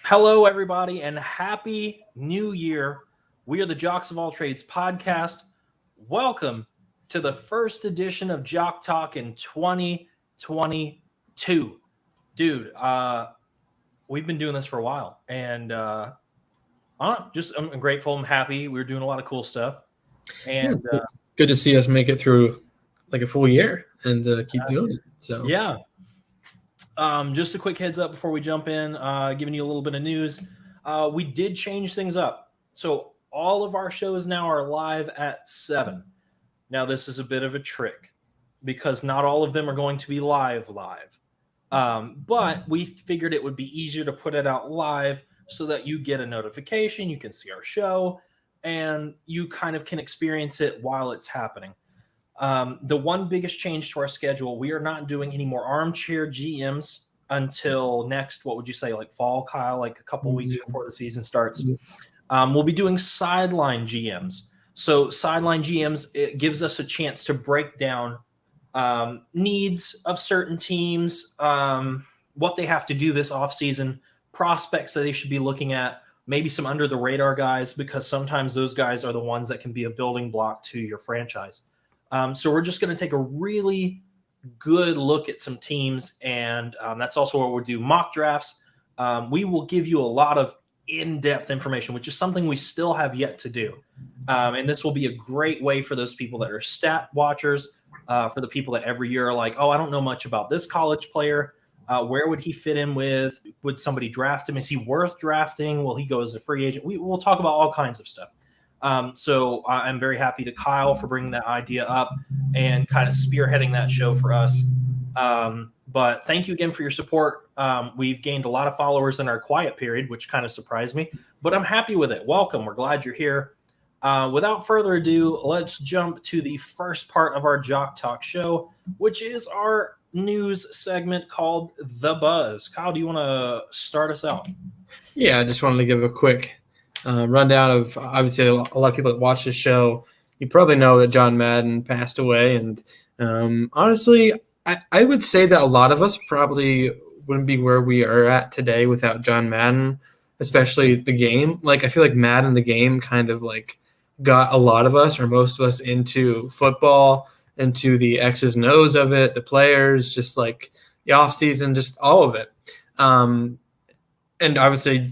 Hello, everybody, and happy new year. We are the Jocks of all Trades podcast. Welcome to the first edition of Jock Talk in 2022. Dude, we've been doing this for a while, and I don't know, I'm grateful. I'm happy. We're doing a lot of cool stuff. And good to see us make it through like a full year and keep doing it. So yeah. Just a quick heads up before we jump in, giving you a little bit of news. We did change things up. So all of our shows now are live at 7. Now, this is a bit of a trick because not all of them are going to be live. But we figured it would be easier to put it out live so that you get a notification, you can see our show, and you kind of can experience it while it's happening. The one biggest change to our schedule, we are not doing any more armchair GMs until next, what would you say, like fall, Kyle, like a couple weeks before the season starts. We'll be doing sideline GMs. So sideline GMs, it gives us a chance to break down needs of certain teams, what they have to do this offseason, prospects that they should be looking at, maybe some under the radar guys, because sometimes those guys are the ones that can be a building block to your franchise. So we're just going to take a really good look at some teams, and that's also where we'll do mock drafts. We will give you a lot of in-depth information, which is something we still have yet to do. And this will be a great way for those people that are stat watchers, for the people that every year are like, oh, I don't know much about this college player. Where would he fit in with? Would somebody draft him? Is he worth drafting? Will he go as a free agent? We'll talk about all kinds of stuff. So I'm very happy to Kyle for bringing that idea up and kind of spearheading that show for us. But thank you again for your support. We've gained a lot of followers in our quiet period, which kind of surprised me, but I'm happy with it. Welcome. We're glad you're here. Without further ado, let's jump to the first part of our Jock Talk show, which is our news segment called The Buzz. Kyle, do you want to start us out? Yeah, I just wanted to give a quick rundown of, obviously, a lot of people that watch this show, you probably know that John Madden passed away. And honestly, I would say that a lot of us probably wouldn't be where we are at today without John Madden, especially the game. Like, I feel like Madden, the game, kind of like got a lot of us, or most of us, into football, into the X's and O's of it, the players, just like the offseason, just all of it. And I would say,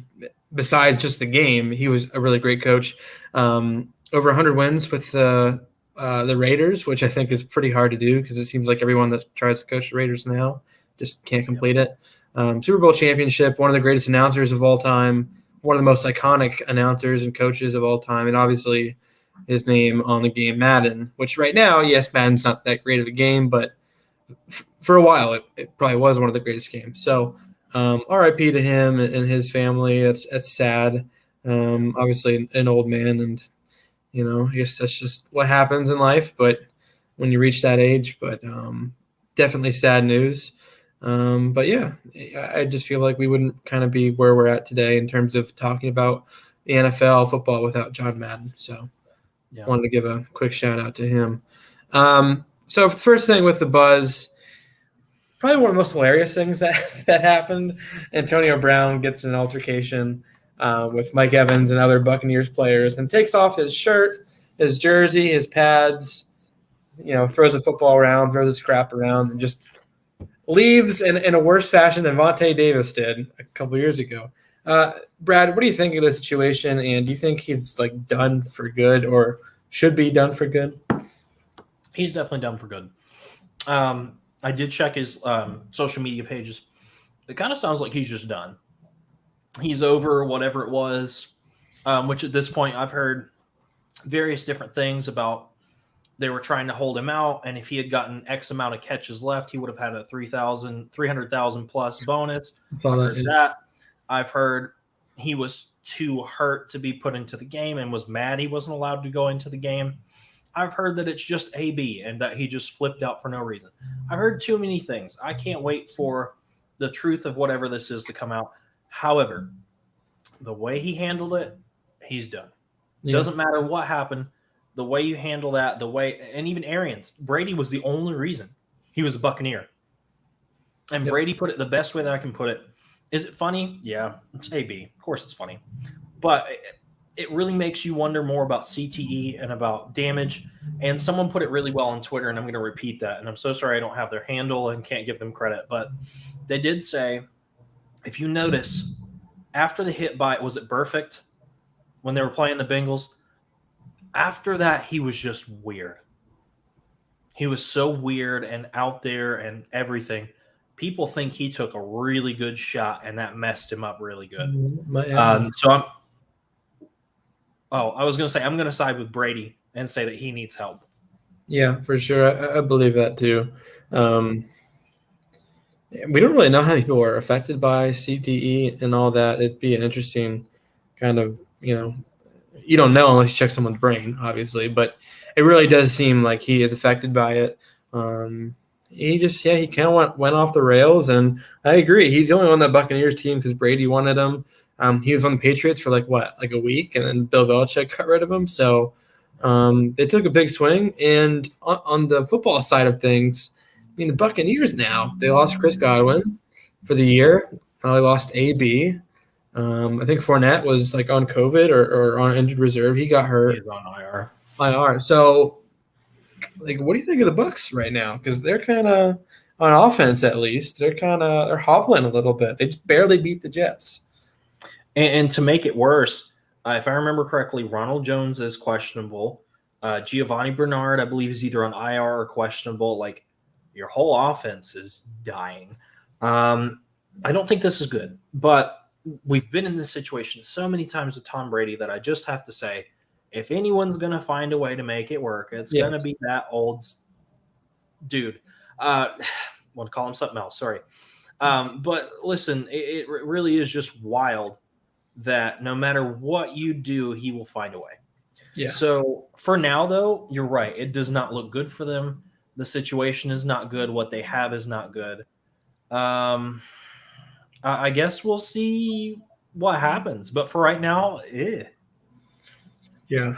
besides just the game, he was a really great coach. Over 100 wins with the Raiders, which I think is pretty hard to do because it seems like everyone that tries to coach the Raiders now just can't complete it. Super Bowl championship, one of the greatest announcers of all time, one of the most iconic announcers and coaches of all time, and obviously his name on the game Madden, which right now, yes, Madden's not that great of a game, but for a while it probably was one of the greatest games. So RIP to him and his family. That's sad. Obviously an old man, and I guess that's just what happens in life. But when you reach that age, definitely sad news. But yeah, I just feel like we wouldn't kind of be where we're at today in terms of talking about the NFL football without John Madden. So wanted to give a quick shout out to him. So first thing with the buzz. Probably one of the most hilarious things that happened. Antonio Brown gets in an altercation with Mike Evans and other Buccaneers players and takes off his shirt, his jersey, his pads, throws a football around, throws his crap around, and just leaves in a worse fashion than Vontae Davis did a couple years ago. Brad, what do you think of this situation, and do you think he's like done for good or should be done for good? He's definitely done for good. I did check his social media pages. It kind of sounds like he's just done. He's over whatever it was, which at this point I've heard various different things about. They were trying to hold him out, and if he had gotten X amount of catches left, he would have had a 300,000 plus bonus. I've heard he was too hurt to be put into the game and was mad he wasn't allowed to go into the game. I've heard that it's just AB and that he just flipped out for no reason. I've heard too many things. I can't wait for the truth of whatever this is to come out. However, the way he handled it, he's done. Yeah. Doesn't matter what happened. The way you handle that, and even Arians, Brady was the only reason he was a Buccaneer. And Brady put it the best way that I can put it. Is it funny? Yeah, it's AB. Of course, it's funny, but it really makes you wonder more about CTE and about damage. And someone put it really well on Twitter, and I'm going to repeat that. And I'm so sorry I don't have their handle and can't give them credit, but they did say, if you notice, after the hit by, was it Perfect when they were playing the Bengals? After that, he was just weird. He was so weird and out there and everything. People think he took a really good shot, and that messed him up really good. Might have. So I'm. Oh, I was going to say I'm going to side with Brady and say that he needs help. Yeah, for sure. I believe that too. We don't really know how many people are affected by CTE and all that. It'd be an interesting kind of, you don't know unless you check someone's brain, obviously, but it really does seem like he is affected by it. He kind of went off the rails, and I agree. He's the only one on that Buccaneers team because Brady wanted him. He was on the Patriots for like a week, and then Bill Belichick got rid of him. So they took a big swing. And on the football side of things, I mean, the Buccaneers now, they lost Chris Godwin for the year. They lost AB. I think Fournette was like on COVID or on injured reserve. He got hurt. He's on IR. IR. So, like, what do you think of the Bucs right now? Because they're kind of on offense, at least. They're hobbling a little bit. They just barely beat the Jets. And to make it worse, if I remember correctly, Ronald Jones is questionable. Giovanni Bernard, I believe, is either on IR or questionable. Like, your whole offense is dying. I don't think this is good, but we've been in this situation so many times with Tom Brady that I just have to say, if anyone's going to find a way to make it work, it's going to be that old dude. I want to call him something else. Sorry. But listen, it really is just wild that no matter what you do, he will find a way. Yeah. So for now, though, you're right. It does not look good for them. The situation is not good. What they have is not good. I guess we'll see what happens. But for right now, Yeah,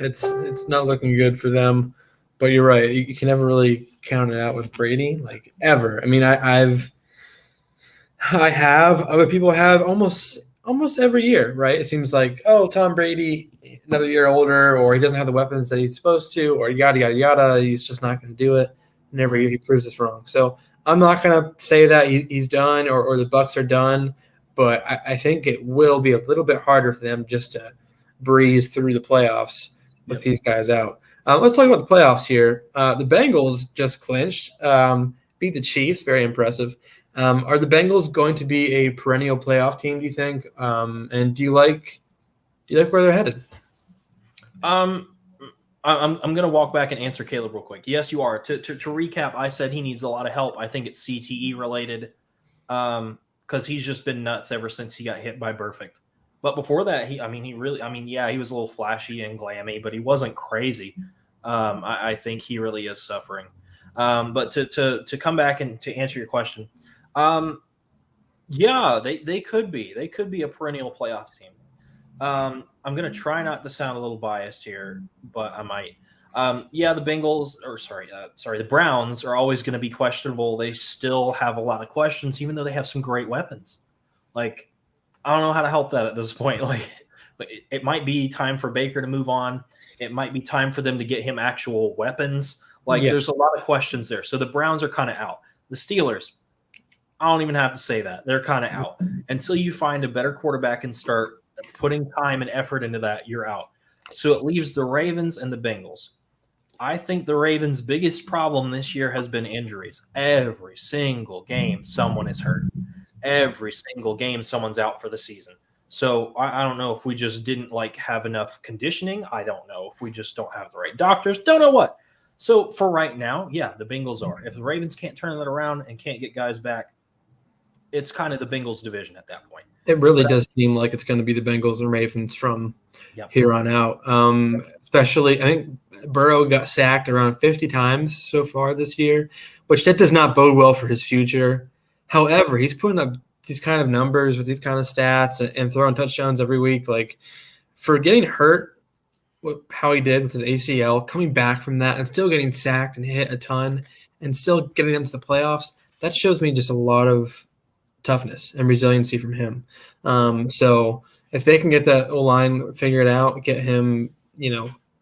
it's not looking good for them. But you're right. You can never really count it out with Brady, like ever. I mean, I have other people have almost every year, right? It seems like, oh, Tom Brady, another year older, or he doesn't have the weapons that he's supposed to, or yada yada yada. He's just not going to do it. And every year he proves us wrong. So I'm not going to say that he's done or the Bucs are done, but I think it will be a little bit harder for them just to breeze through the playoffs with these guys out. Let's talk about the playoffs here. The Bengals just clinched, beat the Chiefs, very impressive. Are the Bengals going to be a perennial playoff team, do you think? And do you like where they're headed? I'm going to walk back and answer Caleb real quick. Yes, you are. To recap, I said he needs a lot of help. I think it's CTE related because he's just been nuts ever since he got hit by Perfect. But before that, he was a little flashy and glammy, but he wasn't crazy. I think he really is suffering. But to come back and to answer your question, they could be. They could be a perennial playoff team. I'm going to try not to sound a little biased here, but I might. The Browns are always going to be questionable. They still have a lot of questions, even though they have some great weapons. Like, I don't know how to help that at this point. Like, it might be time for Baker to move on. It might be time for them to get him actual weapons. There's a lot of questions there. So the Browns are kind of out. The Steelers, I don't even have to say that. They're kind of out. Until you find a better quarterback and start putting time and effort into that, you're out. So it leaves the Ravens and the Bengals. I think the Ravens' biggest problem this year has been injuries. Every single game, someone is hurt. Every single game, someone's out for the season. So I don't know if we just didn't have enough conditioning. I don't know if we just don't have the right doctors. Don't know what. So for right now, yeah, the Bengals are. If the Ravens can't turn that around and can't get guys back, it's kind of the Bengals division at that point. It really does seem like it's going to be the Bengals and Ravens from here on out. Especially, I think Burrow got sacked around 50 times so far this year, which that does not bode well for his future. However, he's putting up these kind of numbers with these kind of stats and throwing touchdowns every week. Like, for getting hurt, how he did with his ACL, coming back from that and still getting sacked and hit a ton and still getting them to the playoffs, that shows me just a lot of toughness and resiliency from him. So if they can get that O-line figured out, get him,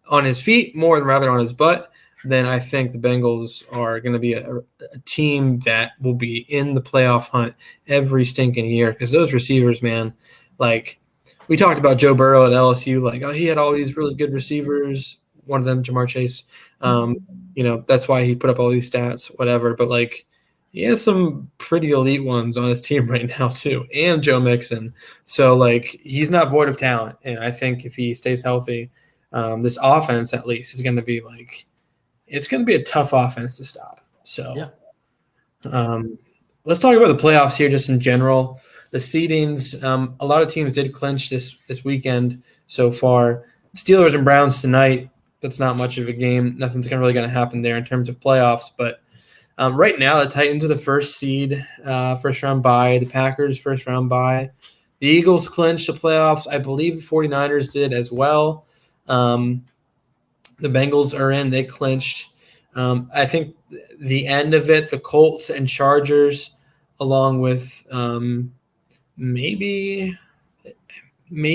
on his feet more than rather on his butt, then I think the Bengals are going to be a team that will be in the playoff hunt every stinking year because those receivers, man, like we talked about Joe Burrow at LSU, like, oh, he had all these really good receivers, one of them, Jamar Chase. That's why he put up all these stats, whatever. But, like, he has some pretty elite ones on his team right now too, and Joe Mixon. So, like, he's not void of talent. And I think if he stays healthy, this offense at least is going to be like – it's going to be a tough offense to stop. So let's talk about the playoffs here just in general. The seedings, a lot of teams did clinch this weekend so far. Steelers and Browns tonight, that's not much of a game. Nothing's really going to happen there in terms of playoffs. But right now, the Titans are the first seed, first-round bye. The Packers, first-round bye. The Eagles clinched the playoffs. I believe the 49ers did as well. The Bengals are in. They clinched. I think the end of it, the Colts and Chargers, along with maybe the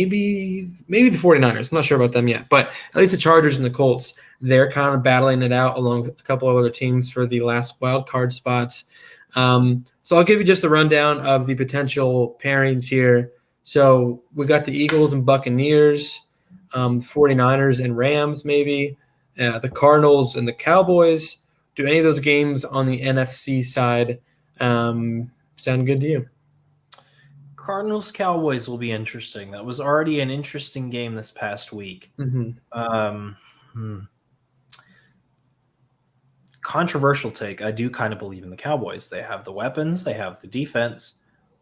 49ers. I'm not sure about them yet. But at least the Chargers and the Colts, they're kind of battling it out along with a couple of other teams for the last wild card spots. So I'll give you just the rundown of the potential pairings here. So we got the Eagles and Buccaneers. 49ers and Rams, maybe, the Cardinals and the Cowboys. Do any of those games on the NFC side sound good to you? Cardinals Cowboys will be interesting. That was already an interesting game this past week. Controversial take. I do kind of believe in the Cowboys. They have the weapons, they have the defense,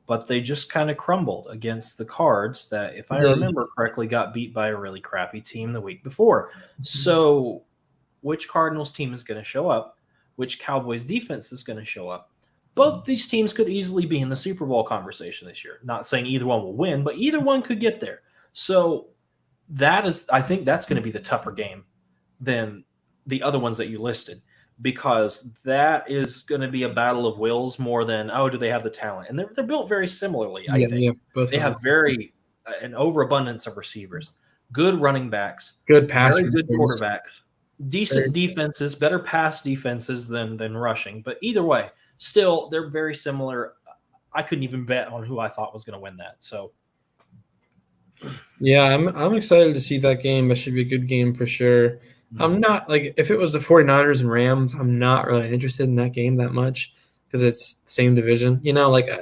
but they just kind of crumbled against the Cards that, if I remember correctly, got beat by a really crappy team the week before. So which Cardinals team is going to show up? Which Cowboys defense is going to show up? Both these teams could easily be in the Super Bowl conversation this year. Not saying either one will win, but either one could get there. So I think that's going to be the tougher game than the other ones that you listed, because that is going to be a battle of wills more than, do they have the talent? And they're built very similarly, I think. They have an overabundance of receivers, good running backs, good pass, very good quarterbacks, decent defenses, better pass defenses than rushing. But either way, still, they're very similar. I couldn't even bet on who I thought was going to win that. So, yeah, I'm excited to see that game. That should be a good game for sure. I'm not, like, if it was the 49ers and Rams, I'm not really interested in that game that much because it's the same division. I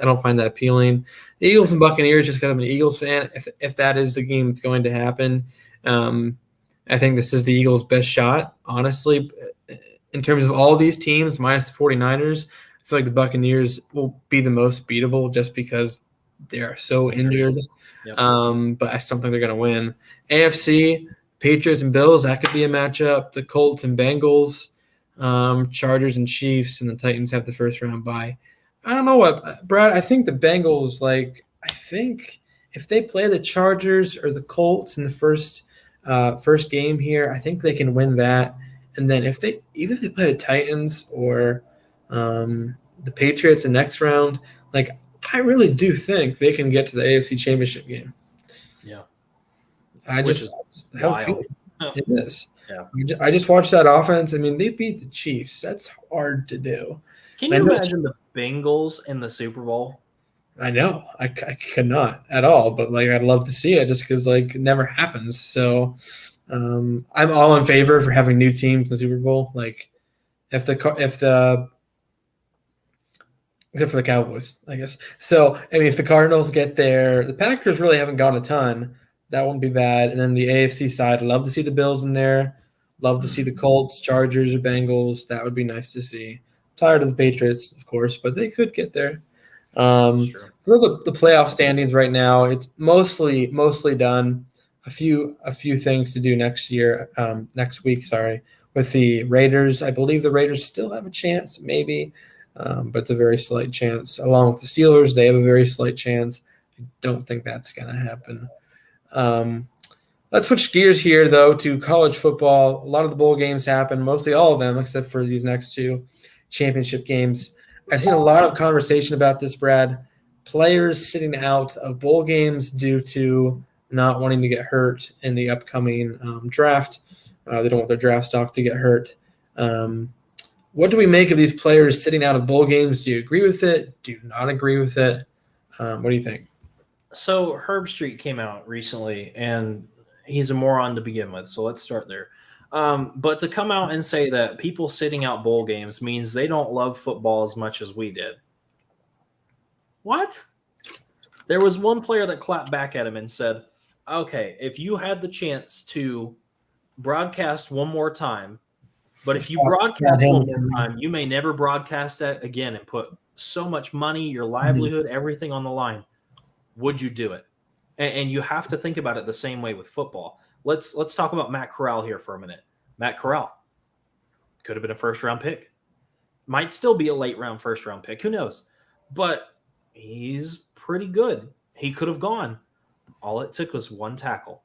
don't find that appealing. The Eagles and Buccaneers, just because I'm an Eagles fan, if that is the game that's going to happen, I think this is the Eagles' best shot, honestly. In terms of all these teams, minus the 49ers, I feel like the Buccaneers will be the most beatable just because they are so injured. Yep. But I still think they're going to win. AFC, Patriots and Bills, that could be a matchup. The Colts and Bengals, Chargers and Chiefs, and the Titans have the first round bye. I don't know what, Brad. I think the Bengals, I think if they play the Chargers or the Colts in the first game here, I think they can win that. And then even if they play the Titans or the Patriots in next round, I really do think they can get to the AFC Championship game. Yeah. I just have a feeling it is. Yeah. I just watched that offense. I mean, they beat the Chiefs. That's hard to do. Can you imagine the Bengals in the Super Bowl? I know. I could not at all, but I'd love to see it just because it never happens. So I'm all in favor for having new teams in the Super Bowl. Except for the Cowboys, I guess. So, I mean, if the Cardinals get there, the Packers really haven't gone a ton. That won't be bad. And then the AFC side, I'd love to see the Bills in there. Love to see the Colts, Chargers, or Bengals. That would be nice to see. Tired of the Patriots, of course, but they could get there. For the playoff standings right now, it's mostly done. A few things to do next week, with the Raiders. I believe the Raiders still have a chance, maybe. But it's a very slight chance. Along with the Steelers, they have a very slight chance. I don't think that's going to happen. Let's switch gears here, though, to college football. A lot of the bowl games happen, mostly all of them, except for these next two championship games. I've seen a lot of conversation about this, Brad. players sitting out of bowl games due to not wanting to get hurt in the upcoming draft. They don't want their draft stock to get hurt. What do we make of these players sitting out of bowl games? Do you agree with it? Do you not agree with it? What do you think? So Herb Street came out recently, and he's a moron to begin with. So let's start there. But to come out and say that people sitting out bowl games means they don't love football as much as we did. What? There was one player that clapped back at him and said, okay, if you had the chance to broadcast one more time, but if you broadcast one more time, you may never broadcast that again and put so much money, your livelihood, everything on the line. Would you do it? And you have to think about it the same way with football. Let's talk about Matt Corral here for a minute. Matt Corral could have been a first-round pick. Might still be a late-round first-round pick. Who knows? But he's pretty good. He could have gone. All it took was one tackle.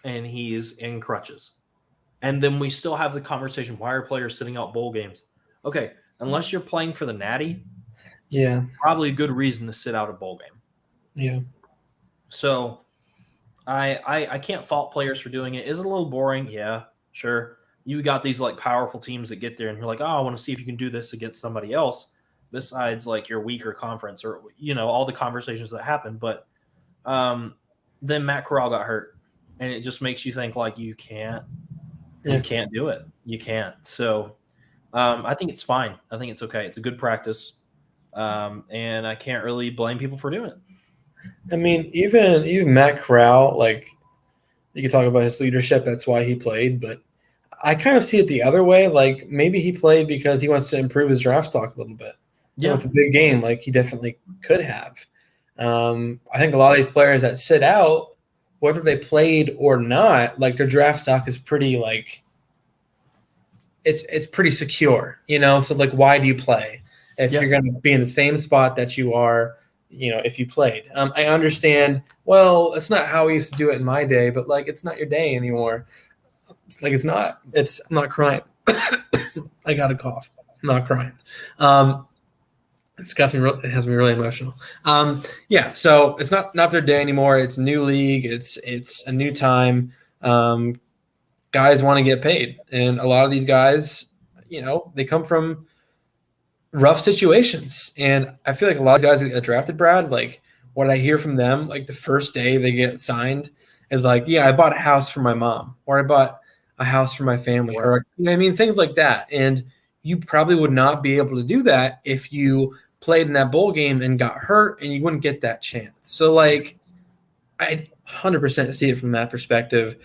And he's in crutches. And then we still have the conversation, why are players sitting out bowl games? Okay, unless you're playing for the Natty, probably a good reason to sit out a bowl game. Yeah. So I can't fault players for doing it. Is it a little boring? Yeah, sure. You got these like powerful teams that get there and you're like, oh, I want to see if you can do this against somebody else besides like your weaker conference or, all the conversations that happen. But then Matt Corral got hurt and it just makes you think like you can't do it. You can't. So I think it's fine. I think it's okay. It's a good practice. And I can't really blame people for doing it. I mean, even Matt Corral, like you can talk about his leadership. That's why he played. But I kind of see it the other way. Like maybe he played because he wants to improve his draft stock a little bit. Yeah, with a big game, like he definitely could have. I think a lot of these players that sit out, whether they played or not, like their draft stock is pretty like it's pretty secure, So like, why do you play if you're going to be in the same spot that you are? If you played. I understand, well, that's not how we used to do it in my day, but like it's not your day anymore. I'm not crying. I got a cough. I'm not crying. It has me really emotional. So it's not their day anymore. It's a new league. It's a new time. Guys want to get paid. And a lot of these guys, they come from rough situations. And I feel like a lot of guys that get drafted, Brad, like what I hear from them, like the first day they get signed is like, yeah, I bought a house for my mom, or I bought a house for my family, or things like that. And you probably would not be able to do that if you played in that bowl game and got hurt and you wouldn't get that chance. So like I 100% see it from that perspective.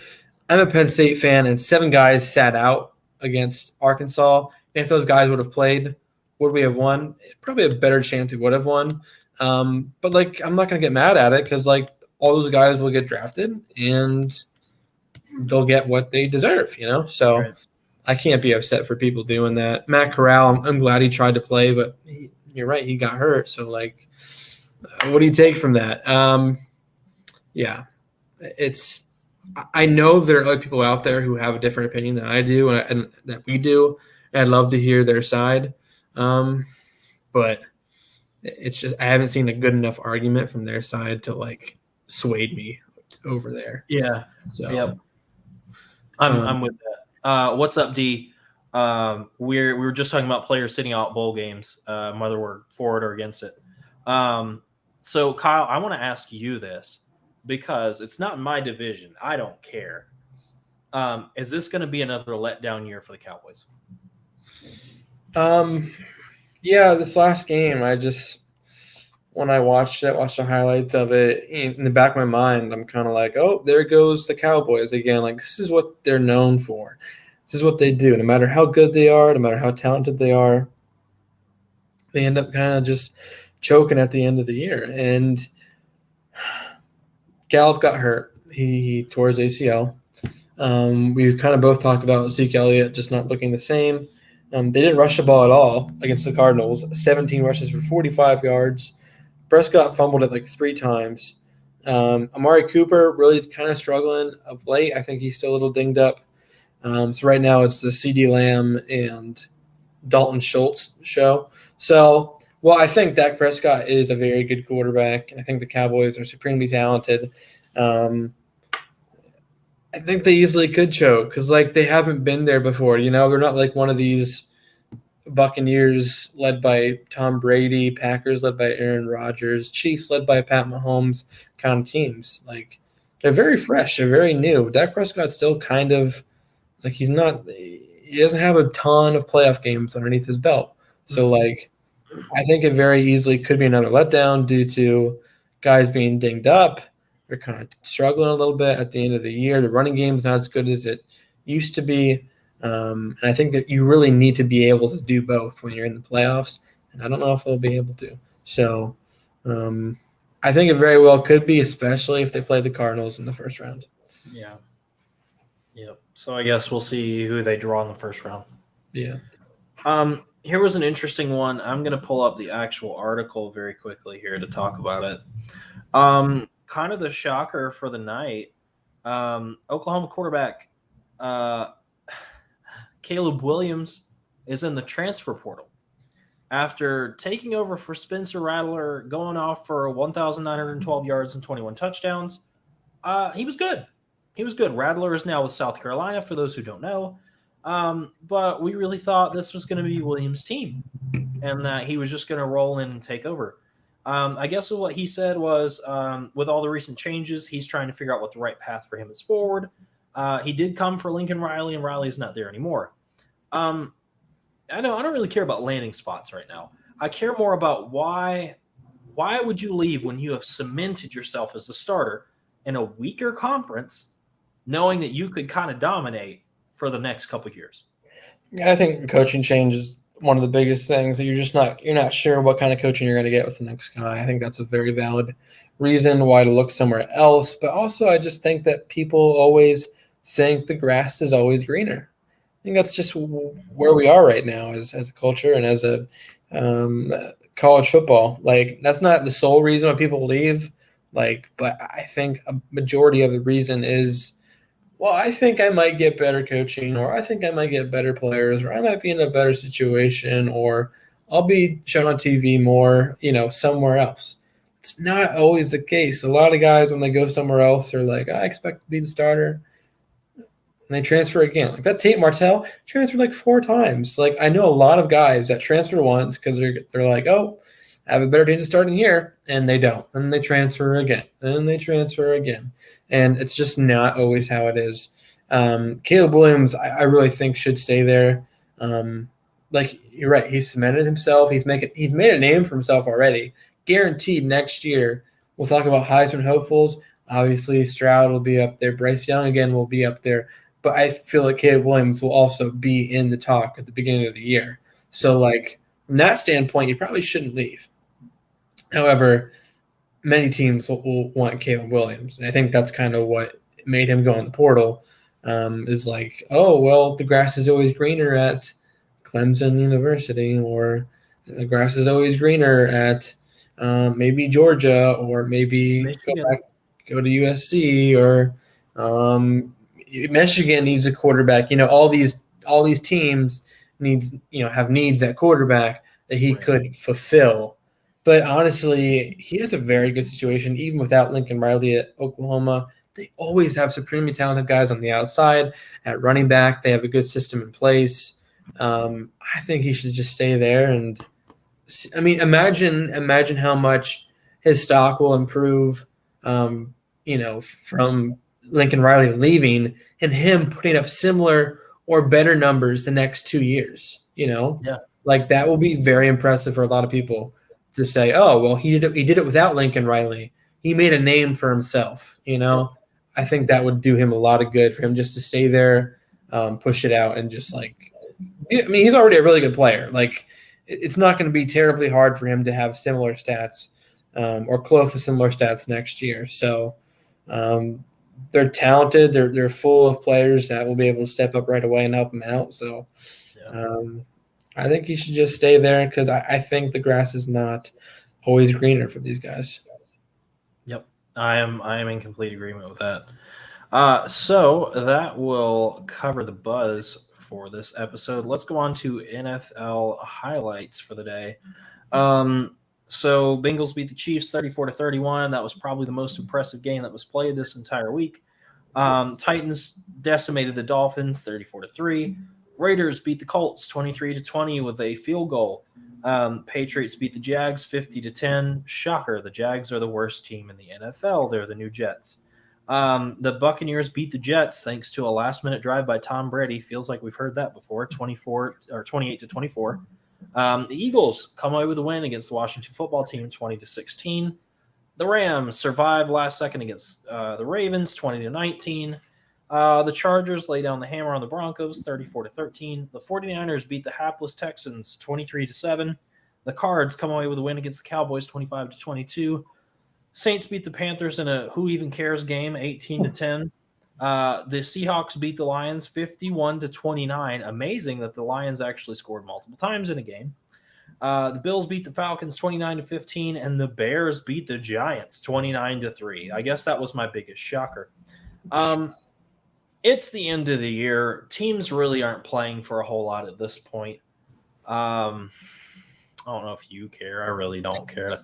I'm a Penn State fan, and 7 guys sat out against Arkansas. And if those guys would have played, would we have won? Probably a better chance we would have won. But like, I'm not going to get mad at it because like all those guys will get drafted and they'll get what they deserve, So right. I can't be upset for people doing that. Matt Corral, I'm glad he tried to play, but you're right, he got hurt. So like, what do you take from that? I know there are other people out there who have a different opinion than I do and that we do. And I'd love to hear their side. But it's just I haven't seen a good enough argument from their side to like sway me over there. Yeah. So yep. I'm with that. What's up, D? We were just talking about players sitting out bowl games, whether we're for it or against it. So Kyle, I want to ask you this because it's not in my division. I don't care. Is this going to be another letdown year for the Cowboys? Yeah, this last game, when I watched the highlights of it, in the back of my mind, I'm kind of like, oh, there goes the Cowboys again. Like, this is what they're known for. This is what they do. No matter how good they are, no matter how talented they are, they end up kind of just choking at the end of the year. And Gallup got hurt. He tore his ACL. We've kind of both talked about Zeke Elliott just not looking the same. They didn't rush the ball at all against the Cardinals. 17 rushes for 45 yards. Prescott fumbled it like 3 times. Amari Cooper really is kind of struggling of late. I think he's still a little dinged up. So right now it's the CeeDee Lamb and Dalton Schultz show. So Well, I think Dak Prescott is a very good quarterback, and I think the Cowboys are supremely talented. Um, I think they easily could choke because, like, they haven't been there before. They're not like one of these Buccaneers led by Tom Brady, Packers led by Aaron Rodgers, Chiefs led by Pat Mahomes kind of teams. Like, they're very fresh, they're very new. Dak Prescott's still kind of like he doesn't have a ton of playoff games underneath his belt. So, like, I think it very easily could be another letdown due to guys being dinged up. They're kind of struggling a little bit at the end of the year. The running game's not as good as it used to be. And I think that you really need to be able to do both when you're in the playoffs. And I don't know if they'll be able to. So I think it very well could be, especially if they play the Cardinals in the first round. Yeah. Yep. So I guess we'll see who they draw in the first round. Yeah. Here was an interesting one. I'm going to pull up the actual article very quickly here to talk about it. Kind of the shocker for the night. Oklahoma quarterback Caleb Williams is in the transfer portal after taking over for Spencer Rattler, going off for 1,912 yards and 21 touchdowns. He was good. He was good. Rattler is now with South Carolina, for those who don't know. But we really thought this was going to be Williams' team and that he was just going to roll in and take over. I guess what he said was, with all the recent changes, he's trying to figure out what the right path for him is forward. He did come for Lincoln Riley, and Riley's not there anymore. I don't really care about landing spots right now. I care more about why would you leave when you have cemented yourself as a starter in a weaker conference, knowing that you could kind of dominate for the next couple of years? I think coaching change is one of the biggest things that you're not sure what kind of coaching you're going to get with the next guy. I think that's a very valid reason why to look somewhere else. But also, I just think that people always think the grass is always greener. I think that's just where we are right now as a culture and as a college football. Like, that's not the sole reason why people leave. Like, but I think a majority of the reason is, well, I think I might get better coaching, or I think I might get better players, or I might be in a better situation, or I'll be shown on TV more, somewhere else. It's not always the case. A lot of guys, when they go somewhere else, are like, I expect to be the starter. And they transfer again. Like that Tate Martell transferred like 4 times. Like, I know a lot of guys that transfer once because they're like, oh, I have a better chance of starting here, and they don't. And they transfer again, and they transfer again. And it's just not always how it is. Caleb Williams, I really think should stay there. Like, you're right, he's cemented himself. He's made a name for himself already. Guaranteed next year, we'll talk about Heisman hopefuls. Obviously, Stroud will be up there. Bryce Young again will be up there. But I feel like Caleb Williams will also be in the talk at the beginning of the year. So, like, from that standpoint, you probably shouldn't leave. However, many teams will want Caleb Williams, and I think that's kind of what made him go in the portal. Is like, oh, well, the grass is always greener at Clemson University, or the grass is always greener at maybe Georgia, or maybe go to USC, or Michigan needs a quarterback. All these teams have needs at quarterback that he could fulfill. But honestly, he has a very good situation, even without Lincoln Riley at Oklahoma. They always have supremely talented guys on the outside. At running back, they have a good system in place. I think he should just stay there. And I mean, imagine how much his stock will improve, from Lincoln Riley leaving and him putting up similar or better numbers the next 2 years. Yeah. Like, that will be very impressive for a lot of people to say, oh, well, he did it without Lincoln Riley. He made a name for himself. I think that would do him a lot of good for him just to stay there, push it out, and just he's already a really good player. Like, it's not going to be terribly hard for him to have similar stats, or close to similar stats next year. So they're talented. They're full of players that will be able to step up right away and help him out. So I think he should just stay there because I think the grass is not always greener for these guys. Yep, I am in complete agreement with that. So that will cover the buzz for this episode. Let's go on to NFL highlights for the day. So Bengals beat the Chiefs 34-31. That was probably the most impressive game that was played this entire week. Titans decimated the Dolphins 34-3. Raiders beat the Colts 23-20 with a field goal. Patriots beat the Jags 50-10. Shocker, the Jags are the worst team in the NFL. They're the new Jets. The Buccaneers beat the Jets thanks to a last-minute drive by Tom Brady. Feels like we've heard that before. 28-24. The Eagles come away with a win against the Washington football team, 20-16. The Rams survive last second against the Ravens, 20-19. The Chargers lay down the hammer on the Broncos, 34-13. The 49ers beat the hapless Texans, 23-7. The Cards come away with a win against the Cowboys, 25-22. Saints beat the Panthers in a who even cares game, 18-10. The Seahawks beat the Lions 51-29. Amazing that the Lions actually scored multiple times in a game. The Bills beat the Falcons 29-15, and the Bears beat the Giants 29-3. I guess that was my biggest shocker. It's the end of the year. Teams really aren't playing for a whole lot at this point. I don't know if you care. I really don't care.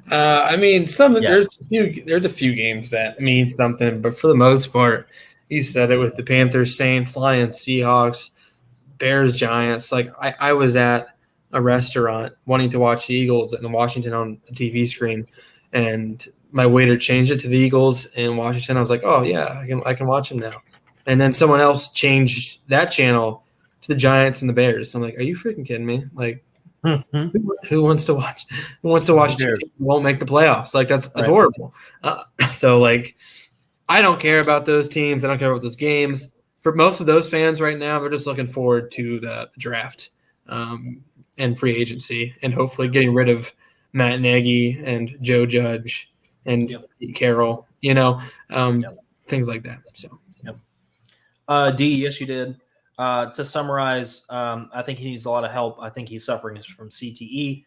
I mean, there's a few games that mean something, but for the most part, you said it with the Panthers, Saints, Lions, Seahawks, Bears, Giants. Like I was at a restaurant wanting to watch the Eagles in Washington on the TV screen, and my waiter changed it to the Eagles in Washington. I was like, oh yeah, I can watch them now. And then someone else changed that channel to the Giants and the Bears. I'm like, are you freaking kidding me? Like, who wants to watch? Who wants to watch? A team that won't make the playoffs? Like that's Right. horrible. So like, I don't care about those teams. I don't care about those games. For most of those fans right now, they're just looking forward to the draft and free agency, and hopefully getting rid of Matt Nagy and Joe Judge and Pete Carroll. Things like that. So, D, yes, you did. To summarize, I think he needs a lot of help. I think he's suffering from CTE.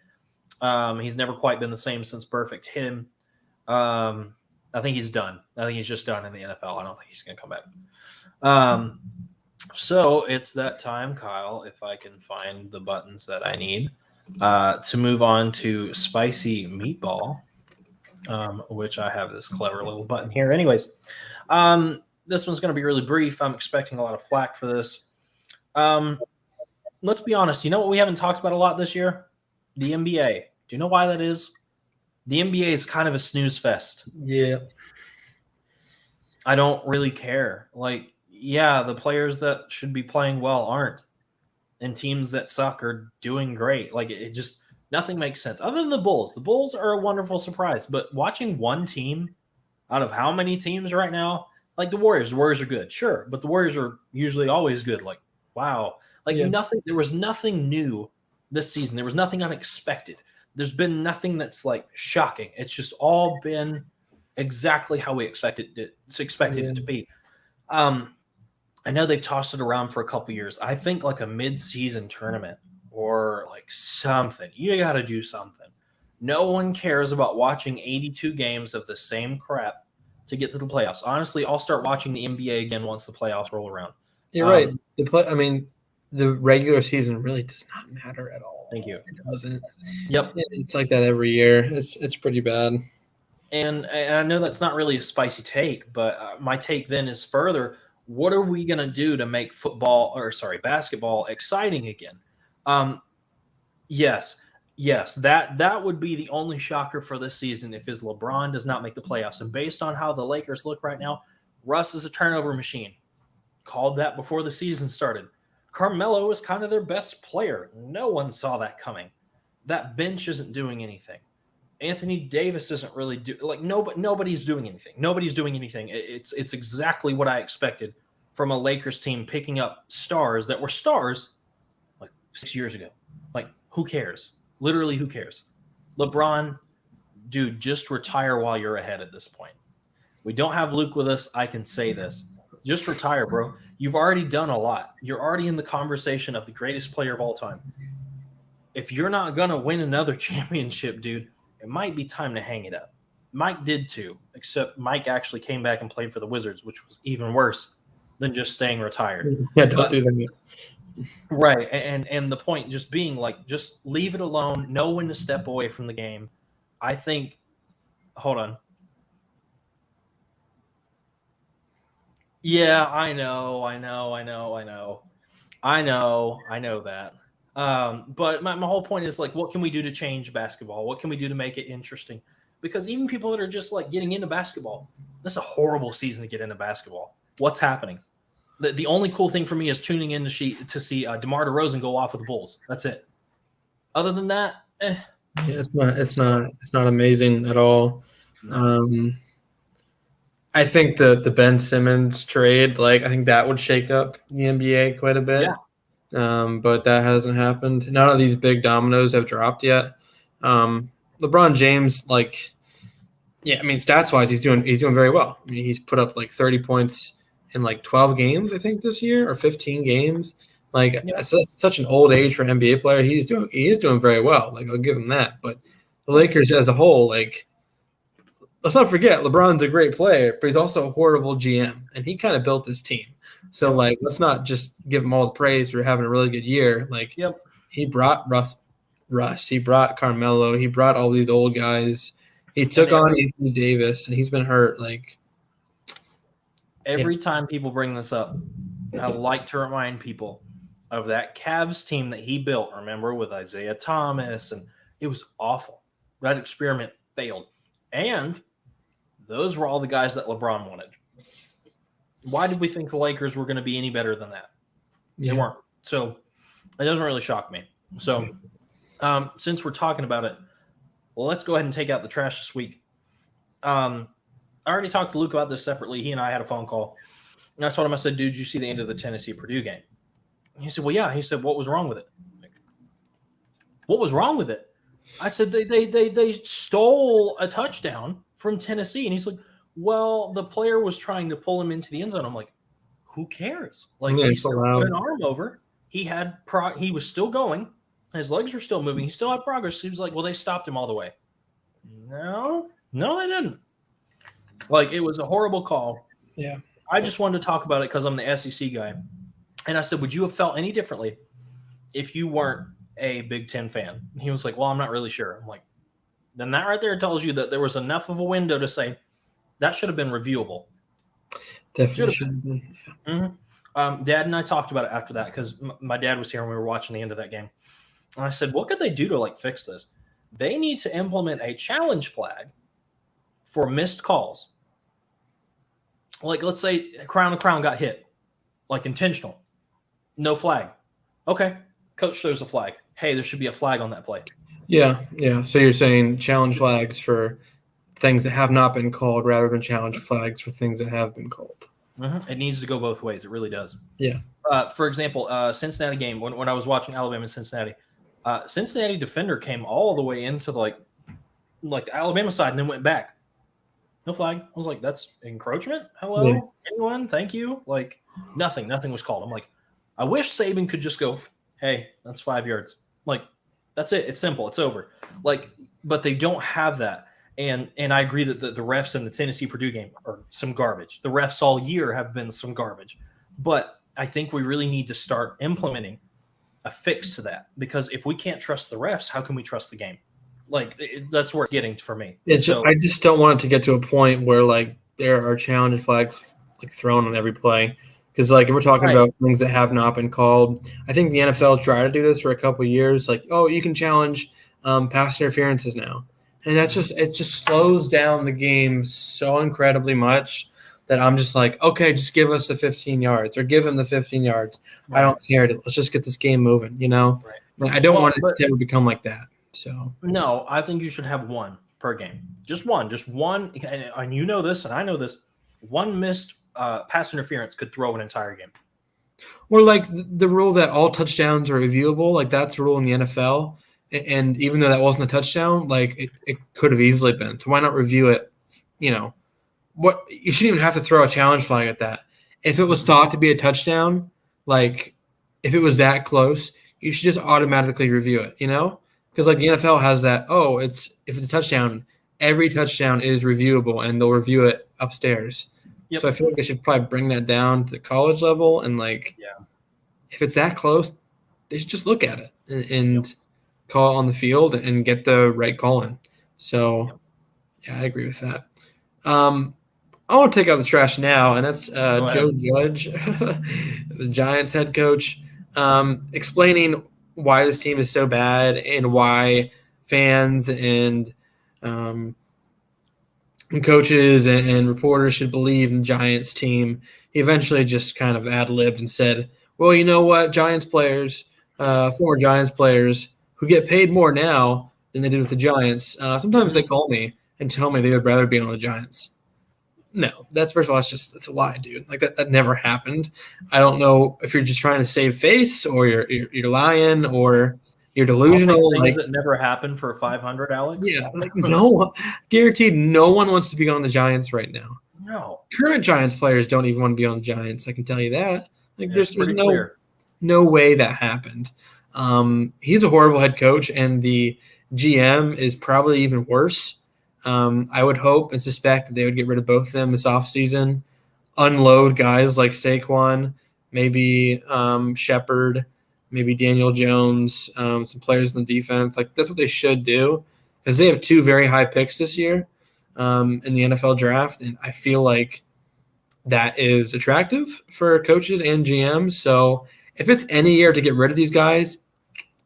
He's never quite been the same since Burfict hit him. I think he's done. I think he's just done in the NFL. I don't think he's going to come back. So it's that time, Kyle, if I can find the buttons that I need to move on to Spicy Meatball, which I have this clever little button here. Anyways, this one's going to be really brief. I'm expecting a lot of flack for this. Let's be honest. You know what we haven't talked about a lot this year? The NBA. Do you know why that is? The NBA is kind of a snooze fest. Yeah. I don't really care. Like, yeah, the players that should be playing well aren't. And teams that suck are doing great. Like, it just, nothing makes sense. Other than the Bulls. The Bulls are a wonderful surprise. But watching one team out of how many teams right now? Like the Warriors are good, sure. But the Warriors are usually always good. Like, wow. Like nothing, there was nothing new this season. There was nothing unexpected. There's been nothing that's like shocking. It's just all been exactly how we expected it to be. I know they've tossed it around for a couple years. I think like a mid-season tournament or like something. You got to do something. No one cares about watching 82 games of the same crap to get to the playoffs. Honestly, I'll start watching the NBA again once the playoffs roll around. You're right. The regular season really does not matter at all. Thank you. It doesn't. Yep. It's like that every year. It's pretty bad. And I know that's not really a spicy take, but my take then is further, what are we going to do to make basketball exciting again? Yes, that would be the only shocker for this season if LeBron does not make the playoffs. And based on how the Lakers look right now, Russ is a turnover machine. Called that before the season started. Carmelo is kind of their best player. No one saw that coming. That bench isn't doing anything. Anthony Davis isn't really nobody's doing anything. Nobody's doing anything. It's exactly what I expected from a Lakers team picking up stars that were stars like 6 years ago. Like, who cares? Literally, who cares? LeBron, dude, just retire while you're ahead at this point. We don't have Luke with us. I can say this. Just retire, bro. You've already done a lot. You're already in the conversation of the greatest player of all time. If you're not going to win another championship, dude, it might be time to hang it up. Mike did too, except Mike actually came back and played for the Wizards, which was even worse than just staying retired. Yeah, don't do that. Right. And the point just being like, just leave it alone. Know when to step away from the game. I think, hold on. Yeah, I know that. But my whole point is like, what can we do to change basketball? What can we do to make it interesting? Because even people that are just like getting into basketball, this is a horrible season to get into basketball. What's happening? The only cool thing for me is tuning in to see DeMar DeRozan go off with the Bulls. That's it. Other than that, Yeah, it's not amazing at all. no. I think the Ben Simmons trade, like I think that would shake up the NBA quite a bit. Yeah. But that hasn't happened. None of these big dominoes have dropped yet. LeBron James, like, yeah, I mean, stats wise, he's doing very well. I mean, he's put up like 30 points in like 12 games, I think, this year, or 15 games. Like, Yeah. such an old age for an NBA player. He is doing very well. Like, I'll give him that. But the Lakers as a whole, like, let's not forget, LeBron's a great player, but he's also a horrible GM, and he kind of built this team. So, like, let's not just give him all the praise for having a really good year. Like, Yep. he brought Russ, he brought Carmelo, he brought all these old guys. He took on Anthony Davis, and he's been hurt. Like, every time people bring this up, I like to remind people of that Cavs team that he built. Remember, with Isaiah Thomas, and it was awful. That experiment failed, and those were all the guys that LeBron wanted. Why did we think the Lakers were going to be any better than that? They weren't. So it doesn't really shock me. So since we're talking about it, well, let's go ahead and take out the trash this week. I already talked to Luke about this separately. He and I had a phone call. And I told him, I said, dude, did you see the end of the Tennessee-Purdue game? He said, well, yeah. He said, what was wrong with it? What was wrong with it? I said, they stole a touchdown from Tennessee. And he's like, well, the player was trying to pull him into the end zone. I'm like, who cares? Like, he still put an arm over. He was still going. His legs were still moving. He still had progress. He was like, well, they stopped him all the way. No, they didn't. Like, it was a horrible call. Yeah. I just wanted to talk about it because I'm the SEC guy. And I said, would you have felt any differently if you weren't a Big Ten fan? He was like, well, I'm not really sure. I'm like, then that right there tells you that there was enough of a window to say that should have been reviewable. Definitely should have been. Yeah. Mm-hmm. Dad and I talked about it after that because my dad was here when we were watching the end of that game. And I said, what could they do to like fix this? They need to implement a challenge flag for missed calls. Like, let's say Crown got hit, like intentional. No flag. Okay. Coach shows a flag. Hey, there should be a flag on that play. Yeah. So you're saying challenge flags for things that have not been called rather than challenge flags for things that have been called. Mm-hmm. It needs to go both ways. It really does. Yeah. For example, Cincinnati game, when I was watching Alabama and Cincinnati, Cincinnati defender came all the way into like the Alabama side and then went back. No flag. I was like, that's encroachment? Hello? Yeah. Anyone? Thank you? Like, nothing was called. I'm like, I wish Saban could just go, hey, that's 5 yards. Like, that's it. It's simple. It's over. Like, but they don't have that. And I agree that the refs in the Tennessee-Purdue game are some garbage. The refs all year have been some garbage. But I think we really need to start implementing a fix to that. Because if we can't trust the refs, how can we trust the game? Like, that's where it's getting for me. I just don't want it to get to a point where, like, there are challenge flags, like, thrown on every play. Because, like, if we're talking about things that have not been called, I think the NFL tried to do this for a couple of years. Like, oh, you can challenge pass interferences now. And it just slows down the game so incredibly much that I'm just like, okay, just give us the 15 yards or give him the 15 yards. Right. I don't care. Let's just get this game moving, you know? Right. Like, I don't want it to ever become like that. So no, I think you should have one per game. Just one. And you know this, and I know this. One missed pass interference could throw an entire game. Or like the rule that all touchdowns are reviewable, like that's a rule in the NFL. And even though that wasn't a touchdown, like it could have easily been. So why not review it? You know, what you shouldn't even have to throw a challenge flag at that. If it was thought to be a touchdown, like if it was that close, you should just automatically review it. You know. Because like the NFL has that, if it's a touchdown, every touchdown is reviewable, and they'll review it upstairs. Yep. So I feel like they should probably bring that down to the college level and if it's that close, they should just look at it and call it on the field and get the right call in. So, yeah, I agree with that. I want to take out the trash now, and that's Joe Judge, the Giants head coach, explaining why this team is so bad and why fans and coaches and reporters should believe in the Giants team. He eventually just kind of ad-libbed and said, well, you know what, Giants players, former Giants players who get paid more now than they did with the Giants, sometimes they call me and tell me they would rather be on the Giants. No, that's first of all, it's a lie, dude. Like that never happened. I don't know if you're just trying to save face or you're lying or you're delusional. Things that never happened for 500, Alex. Yeah, like no, guaranteed, no one wants to be on the Giants right now. No, current Giants players don't even want to be on the Giants. I can tell you that. Like there's no way that happened. He's a horrible head coach, and the GM is probably even worse. I would hope and suspect that they would get rid of both of them this offseason, unload guys like Saquon, maybe Shepard, maybe Daniel Jones, some players in the defense. Like that's what they should do because they have 2 very high picks this year in the NFL draft, and I feel like that is attractive for coaches and GMs. So if it's any year to get rid of these guys,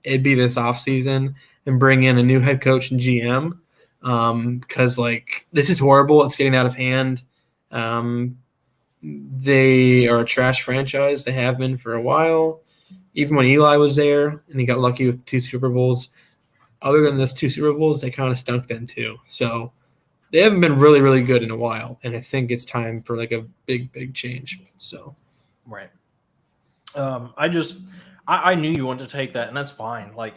it'd be this offseason and bring in a new head coach and GM. Because like this is horrible. It's getting out of hand. They are a trash franchise. They have been for a while. Even when Eli was there and he got lucky with 2 Super Bowls, other than those 2 Super Bowls, they kind of stunk then too. So they haven't been really, really good in a while. And I think it's time for like a big, big change. So, right. I knew you wanted to take that, and that's fine. Like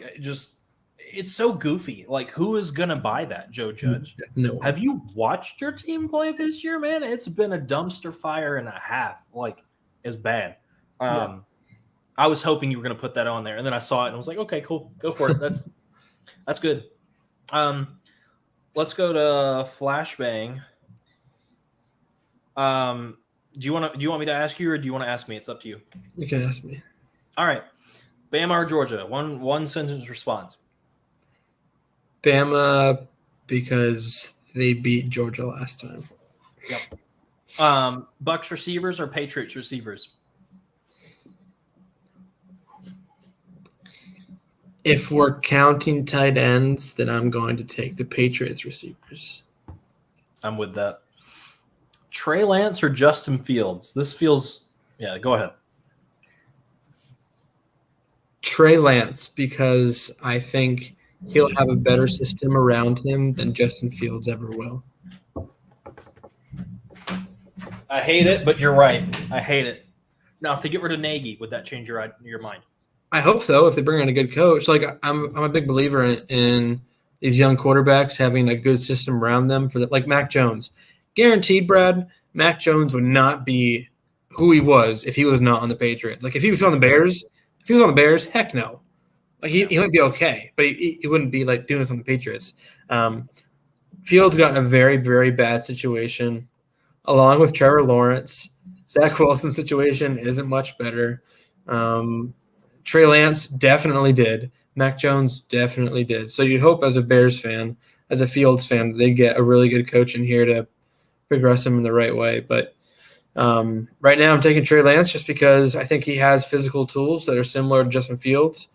it's so goofy. Like, who is going to buy that, Joe Judge? No. Have you watched your team play this year, man? It's been a dumpster fire and a half. Like, it's bad. I was hoping you were going to put that on there, and then I saw it and I was like, okay, cool. Go for it. That's good. Let's go to Flashbang. Do you want me to ask you, or do you want to ask me? It's up to you. You can ask me. All right. Bama or Georgia? One sentence response. Bama, because they beat Georgia last time. Yep. Bucks receivers or Patriots receivers? If we're counting tight ends, then I'm going to take the Patriots receivers. I'm with that. Trey Lance or Justin Fields? This feels – yeah, go ahead. Trey Lance, because I think he'll have a better system around him than Justin Fields ever will. I hate it, but you're right. I hate it. Now, if they get rid of Nagy, would that change your mind? I hope so. If they bring in a good coach, like I'm a big believer in these young quarterbacks having a good system around them. Like Mac Jones, guaranteed, Brad. Mac Jones would not be who he was if he was not on the Patriots. Like if he was on the Bears, heck no. Like he might be okay, but he wouldn't be like doing this on the Patriots. Fields got in a very, very bad situation, along with Trevor Lawrence. Zach Wilson's situation isn't much better. Trey Lance definitely did. Mac Jones definitely did. So you hope as a Bears fan, as a Fields fan, that they get a really good coach in here to progress him in the right way. But right now I'm taking Trey Lance just because I think he has physical tools that are similar to Justin Fields,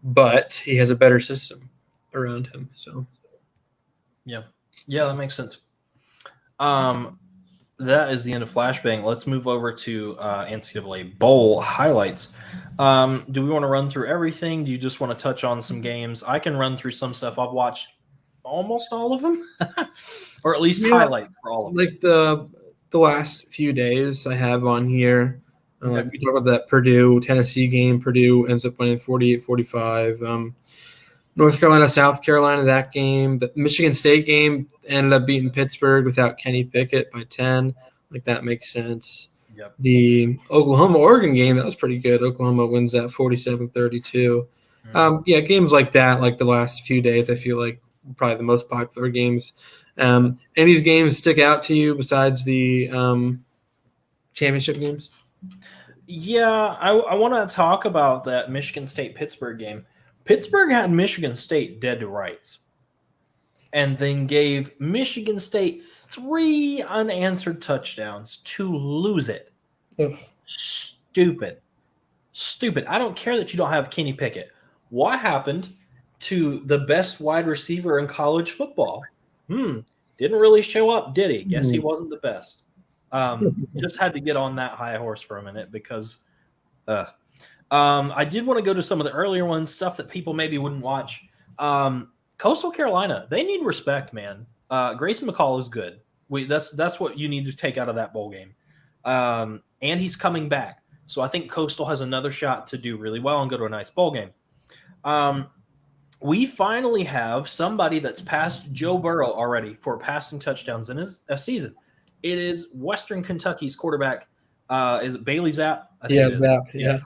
but he has a better system around him. So, yeah, that makes sense. That is the end of Flashbang. Let's move over to NCAA Bowl highlights. Do we want to run through everything? Do you just want to touch on some games? I can run through some stuff. I've watched almost all of them, or at least highlight for all of them. Like the last few days I have on here. We talk about that Purdue-Tennessee game. Purdue ends up winning 48-45. North Carolina, South Carolina, that game. The Michigan State game ended up beating Pittsburgh without Kenny Pickett by 10. Like, that makes sense. Yep. The Oklahoma-Oregon game, that was pretty good. Oklahoma wins that 47-32. Games like that, like the last few days, I feel like probably the most popular games. Any of these games stick out to you besides the championship games? Yeah, I want to talk about that Michigan State Pittsburgh game. Pittsburgh had Michigan State dead to rights, and then gave Michigan State 3 unanswered touchdowns to lose it. Ugh. Stupid. Stupid. I don't care that you don't have Kenny Pickett. What happened to the best wide receiver in college football? Didn't really show up, did he? Guess he wasn't the best. Just had to get on that high horse for a minute because I did want to go to some of the earlier ones, stuff that people maybe wouldn't watch. Coastal Carolina, they need respect, man. Grayson McCall is good. That's what you need to take out of that bowl game. And he's coming back. So I think Coastal has another shot to do really well and go to a nice bowl game. We finally have somebody that's passed Joe Burrow already for passing touchdowns in a season. It is Western Kentucky's quarterback. Is it Bailey Zapp? Yeah, Zapp. Yeah.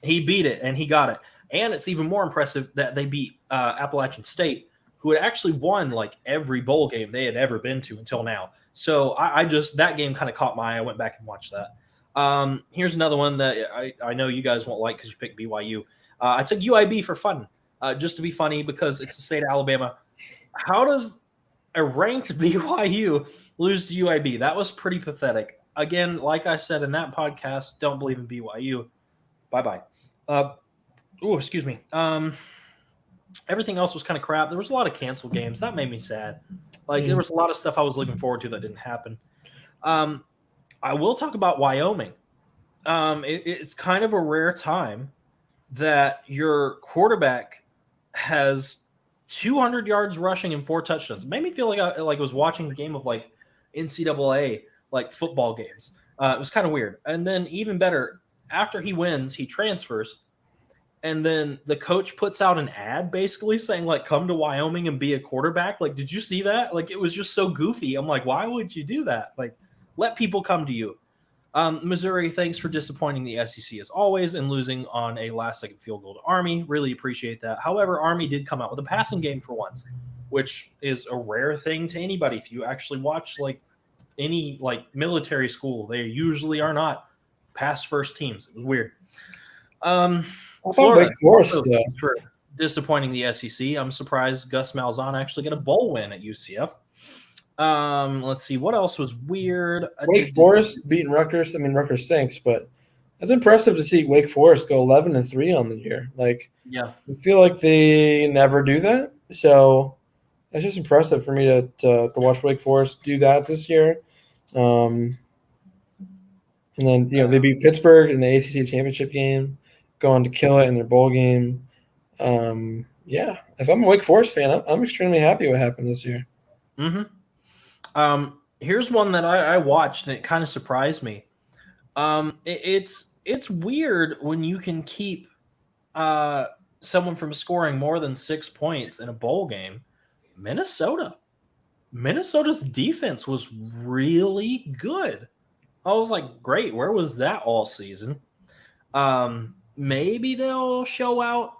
He beat it, and he got it. And it's even more impressive that they beat Appalachian State, who had actually won like every bowl game they had ever been to until now. So I just that game kind of caught my eye. I went back and watched that. Here's another one that I know you guys won't like because you picked BYU. I took UIB for fun, just to be funny because it's the state of Alabama. How does a ranked BYU lose to UIB? That was pretty pathetic. Again, like I said in that podcast, don't believe in BYU. Bye-bye. Excuse me. Everything else was kind of crap. There was a lot of canceled games. That made me sad. Like, there was a lot of stuff I was looking forward to that didn't happen. I will talk about Wyoming. It's kind of a rare time that your quarterback has 200 yards rushing and 4 touchdowns. It made me feel like I was watching a game of like NCAA like football games. It was kind of weird. And then even better, after he wins, he transfers, and then the coach puts out an ad basically saying like, "Come to Wyoming and be a quarterback." Like, did you see that? Like, it was just so goofy. I'm like, why would you do that? Like, let people come to you. Missouri, thanks for disappointing the SEC as always and losing on a last-second field goal to Army. Really appreciate that. However, Army did come out with a passing game for once, which is a rare thing to anybody. If you actually watch like any like military school, they usually are not pass first teams. It was weird. Florida, Wake Forest for disappointing the SEC. I'm surprised Gus Malzahn actually got a bowl win at UCF. Let's see what else was weird. Wake Forest beating Rutgers. I mean, Rutgers stinks, but it's impressive to see Wake Forest go 11-3 on the year. Like, yeah, I feel like they never do that, so it's just impressive for me to watch Wake Forest do that this year. And then they beat Pittsburgh in the ACC championship game, going to kill it in their bowl game. If I'm a Wake Forest fan, I'm extremely happy what happened this year. Here's one that I watched and it kind of surprised me. It's weird when you can keep someone from scoring more than 6 points in a bowl game. Minnesota's defense was really good. I was like, great. Where was that all season? Maybe they'll show out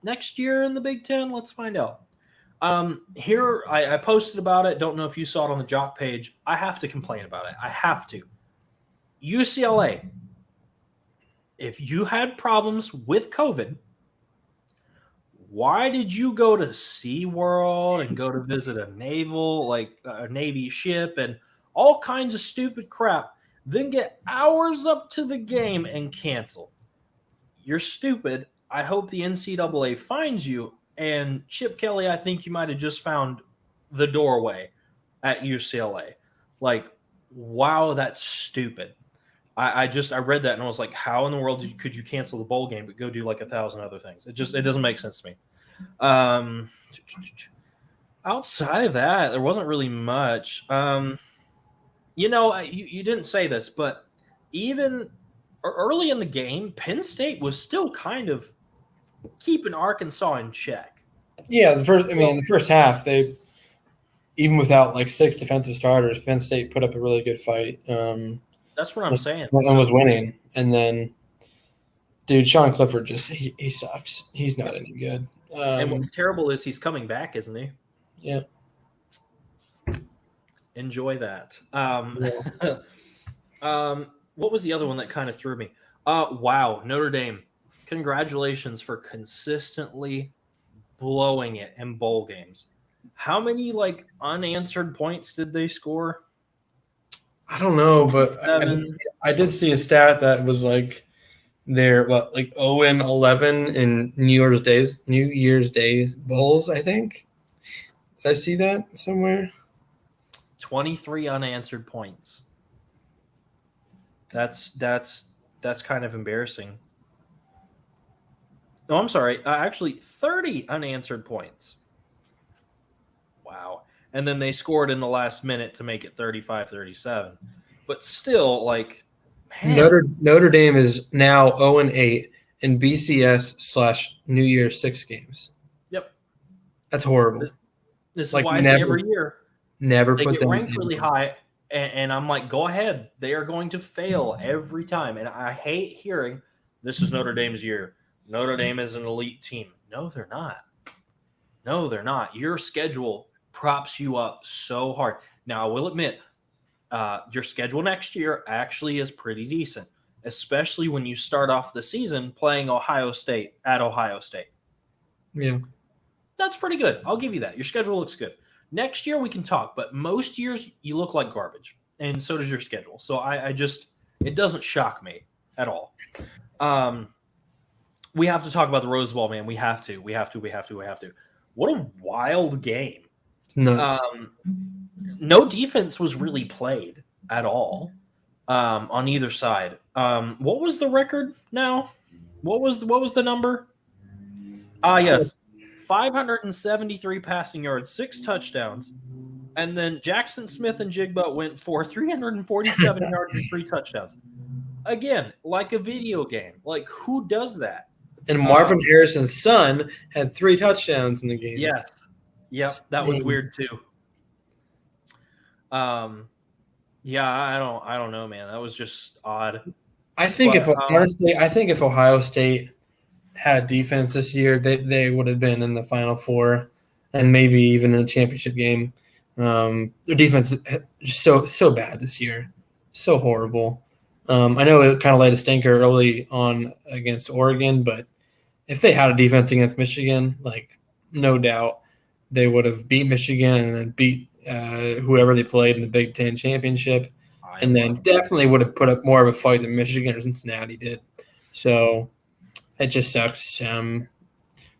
next year in the Big Ten. Let's find out. Here, I posted about it. Don't know if you saw it on the Jock page. I have to complain about it. I have to. UCLA, if you had problems with COVID, why did you go to SeaWorld and go to visit a Navy ship and all kinds of stupid crap, then get hours up to the game and cancel? You're stupid. I hope the NCAA finds you. And Chip Kelly, I think you might have just found the doorway at UCLA. Like, wow, that's stupid. I read that and I was like, how in the world could you cancel the bowl game but go do like 1,000 other things? It doesn't make sense to me. Outside of that, there wasn't really much. You didn't say this, but even early in the game, Penn State was still kind of keeping Arkansas in check. Yeah, the first half, they even without like 6 defensive starters, Penn State put up a really good fight. That's what I'm saying. And was winning. And then, dude, Sean Clifford he sucks. He's not any good. And what's terrible is he's coming back, isn't he? Yeah. Enjoy that. What was the other one that kind of threw me? Wow, Notre Dame. Congratulations for consistently blowing it in bowl games. How many unanswered points did they score? I don't know, but Seven. I did see a stat that was like they're 0-11 in New Year's Day bowls. I think. Did I see that somewhere? 23 unanswered points. That's kind of embarrassing. No, I'm sorry. Actually, 30 unanswered points. Wow. And then they scored in the last minute to make it 35-37. But still, man. Notre Dame is now 0-8 in BCS/New Year's Six games. Yep. That's horrible. This is why I say every year never they put get them ranked really high, and I'm like, go ahead. They are going to fail every time. And I hate hearing this is Notre Dame's year. Notre Dame is an elite team. No, they're not. No, they're not. Your schedule props you up so hard. Now, I will admit, your schedule next year actually is pretty decent, especially when you start off the season playing Ohio State at Ohio State. Yeah. That's pretty good. I'll give you that. Your schedule looks good. Next year we can talk, but most years you look like garbage, and so does your schedule. So it doesn't shock me at all. We have to talk about the Rose Bowl, man. We have to. What a wild game. Nuts. No defense was really played at all on either side. What was the record now? What was the number? Yes. 573 passing yards, 6 touchdowns. And then Jackson Smith and Jigba went for 347 yards and 3 touchdowns. Again, like a video game. Like, who does that? And Marvin Harrison's son had 3 touchdowns in the game. Yes. Yep, that was weird too. Yeah, I don't know, man. That was just odd. I think if Ohio State had a defense this year, they would have been in the Final Four and maybe even in the championship game. Their defense is so bad this year, so horrible. I know it kind of laid a stinker early on against Oregon, but if they had a defense against Michigan, no doubt they would have beat Michigan and then beat whoever they played in the Big Ten championship, and then definitely would have put up more of a fight than Michigan or Cincinnati did. So it just sucks. I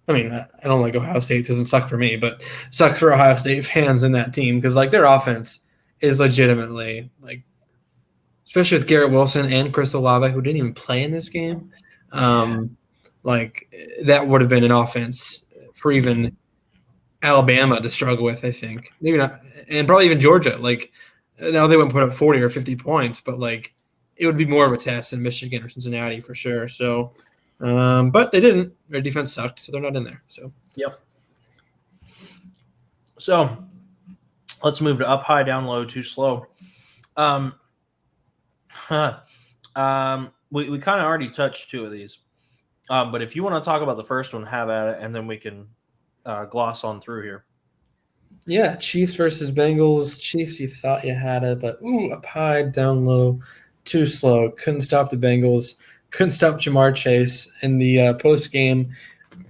don't like Ohio State. It doesn't suck for me, but it sucks for Ohio State fans in that team because their offense is legitimately especially with Garrett Wilson and Chris Olave, who didn't even play in this game. That would have been an offense for even Alabama to struggle with, I think. Maybe not, and probably even Georgia. Now they wouldn't put up 40 or 50 points, but it would be more of a test than Michigan or Cincinnati for sure. So, but they didn't. Their defense sucked, so they're not in there. So, yep. So, let's move to up high, down low, too slow. We kind of already touched 2 of these, but if you want to talk about the first one, have at it, and then we can gloss on through here. Yeah, Chiefs versus Bengals. Chiefs, you thought you had it, but up high, down low, too slow. Couldn't stop the Bengals. Couldn't stop Jamar Chase. In the post game,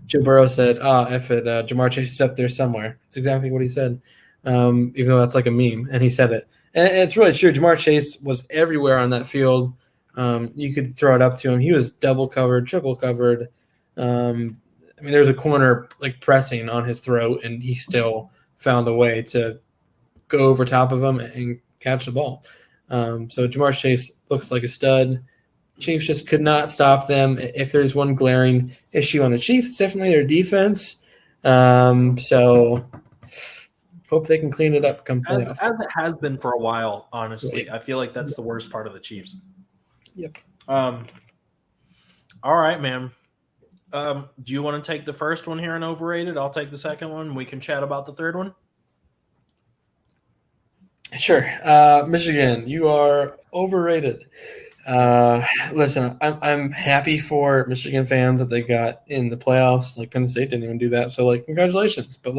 Joe Burrow said, F it, Jamar Chase is up there somewhere. That's exactly what he said, even though that's like a meme, and he said it. And it's really true. Jamar Chase was everywhere on that field. You could throw it up to him. He was double covered, triple covered. There was a corner pressing on his throat, and he still found a way to go over top of him and catch the ball. So Jamar Chase looks like a stud. Chiefs just could not stop them. If there's one glaring issue on the Chiefs, it's definitely their defense. So hope they can clean it up come playoff. As it has been for a while, honestly. Right. I feel like that's the worst part of the Chiefs. Yep. All right, man. Do you want to take the first one here and overrated? I'll take the second one. We can chat about the third one. Sure. Michigan, you are overrated. Listen, I'm happy for Michigan fans that they got in the playoffs. Penn State didn't even do that, so congratulations. But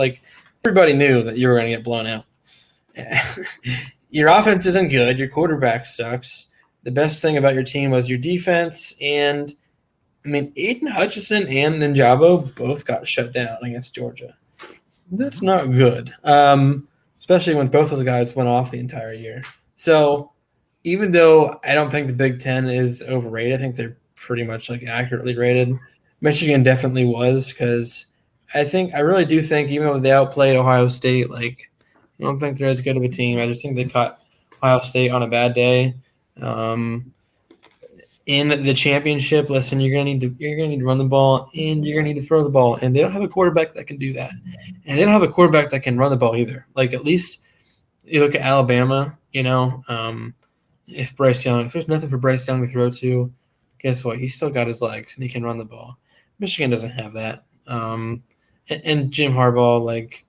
everybody knew that you were going to get blown out. Your offense isn't good. Your quarterback sucks. the best thing about your team was your defense. And I mean, Aiden Hutchinson and Njabo both got shut down against Georgia. That's not good, especially when both those guys went off the entire year. So even though I don't think the Big Ten is overrated, I think they're pretty much like accurately rated. Michigan definitely was, because I really do think, even though they outplayed Ohio State, like, I don't think they're as good of a team. I just think they caught Ohio State on a bad day. In the championship, listen, you're gonna need to run the ball, and you're gonna need to throw the ball, and they don't have a quarterback that can do that, and they don't have a quarterback that can run the ball either. Like, at least you look at Alabama, if there's nothing for Bryce Young to throw to, guess what? He's still got his legs and he can run the ball. Michigan doesn't have that. And Jim Harbaugh, like,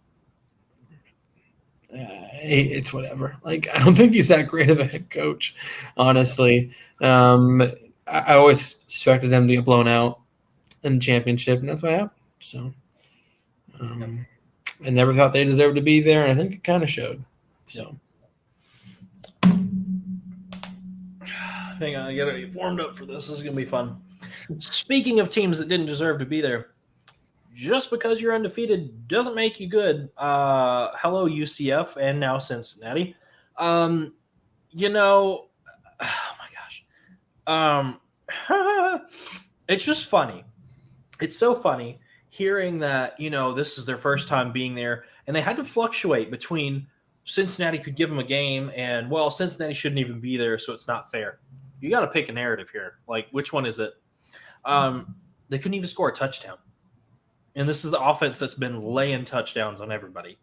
it's whatever. Like, I don't think he's that great of a head coach, honestly. I always expected them to get blown out in the championship, and that's what happened. So I never thought they deserved to be there, and I think it kind of showed. So. Hang on, I gotta get warmed up for this. This is gonna be fun. Speaking of teams that didn't deserve to be there, just because you're undefeated doesn't make you good. Hello, UCF, and now Cincinnati. Oh my gosh. It's just funny. It's so funny hearing that, this is their first time being there, and they had to fluctuate between Cincinnati could give them a game and, well, Cincinnati shouldn't even be there, so it's not fair. You got to pick a narrative here. Like, which one is it? They couldn't even score a touchdown. And this is the offense that's been laying touchdowns on everybody.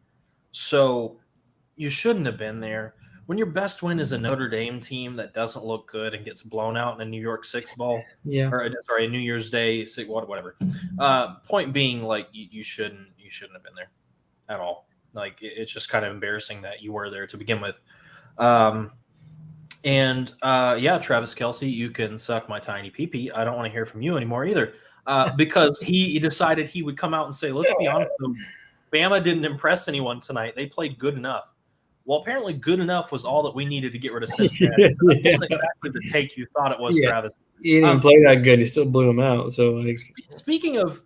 So you shouldn't have been there. When your best win is a Notre Dame team that doesn't look good and gets blown out in a New York Six ball, a New Year's Day, whatever. Point being, like, you shouldn't have been there at all. Like, it's just kind of embarrassing that you were there to begin with. Travis Kelce, you can suck my tiny pee-pee. I don't want to hear from you anymore either, because he decided he would come out and say, let's be honest, Bama didn't impress anyone tonight. They played good enough. Well, apparently good enough was all that we needed to get rid of Cincinnati. That wasn't exactly the take you thought it was, Travis. He didn't even play that good. He still blew him out. So, like, speaking of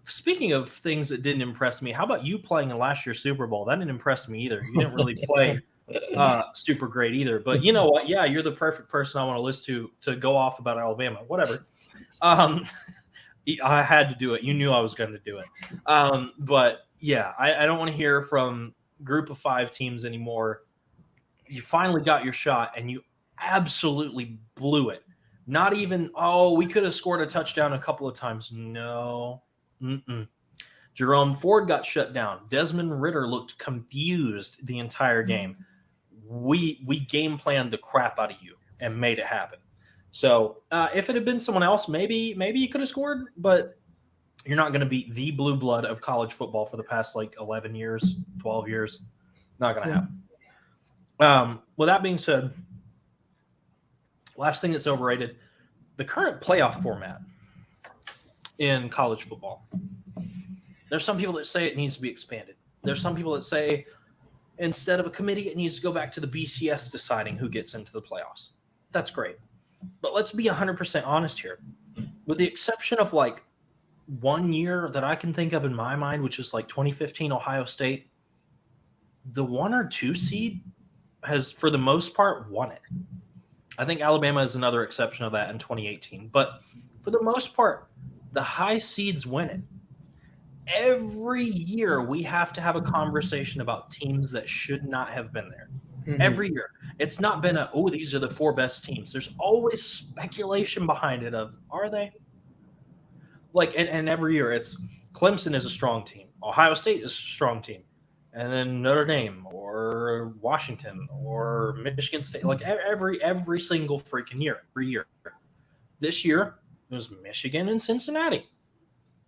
things that didn't impress me, how about you playing in last year's Super Bowl? That didn't impress me either. You didn't really play super great either. But you know what? Yeah, you're the perfect person I want to listen to go off about Alabama. Whatever. I had to do it. You knew I was going to do it. But yeah, I don't want to hear from group of 5 teams anymore. You finally got your shot, and you absolutely blew it. Not even, we could have scored a touchdown a couple of times. No. Jerome Ford got shut down. Desmond Ridder looked confused the entire game. We game planned the crap out of you and made it happen. So if it had been someone else, maybe you could have scored, but you're not going to beat the blue blood of college football for the past, 11 years, 12 years. Not going to happen. With that being said, last thing that's overrated, the current playoff format in college football. There's some people that say it needs to be expanded. There's some people that say instead of a committee, it needs to go back to the BCS deciding who gets into the playoffs. That's great. But let's be 100% honest here. With the exception of, 1 year that I can think of in my mind, which is 2015 Ohio State, the 1 or 2 seed has, for the most part, won it. I think Alabama is another exception of that in 2018. But for the most part, the high seeds win it. Every year, we have to have a conversation about teams that should not have been there. Mm-hmm. Every year. It's not been these are the 4 best teams. There's always speculation behind it of, are they? And every year, it's Clemson is a strong team. Ohio State is a strong team. And then Notre Dame or Washington or Michigan State, every single freaking year, every year. This year, it was Michigan and Cincinnati.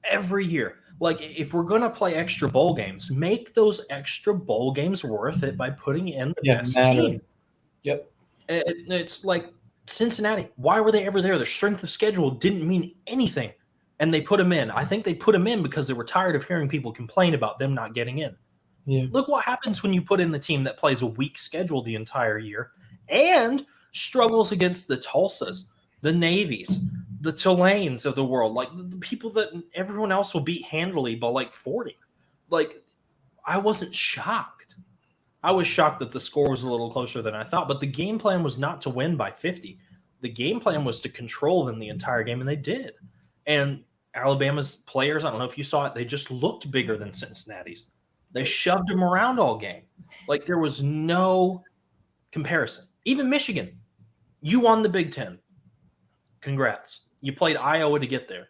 Every year. If we're going to play extra bowl games, make those extra bowl games worth it by putting in the best team. Yep. It's like Cincinnati. Why were they ever there? Their strength of schedule didn't mean anything. And they put them in. I think they put them in because they were tired of hearing people complain about them not getting in. Yeah. Look what happens when you put in the team that plays a weak schedule the entire year and struggles against the Tulsas, the Navies, the Tulanes of the world, like the people that everyone else will beat handily by like 40. Like, I wasn't shocked. I was shocked that the score was a little closer than I thought, but the game plan was not to win by 50. The game plan was to control them the entire game, and they did. And Alabama's players, I don't know if you saw it, they just looked bigger than Cincinnati's. They shoved them around all game. Like, there was no comparison. Even Michigan, you won the Big Ten. Congrats. You played Iowa to get there,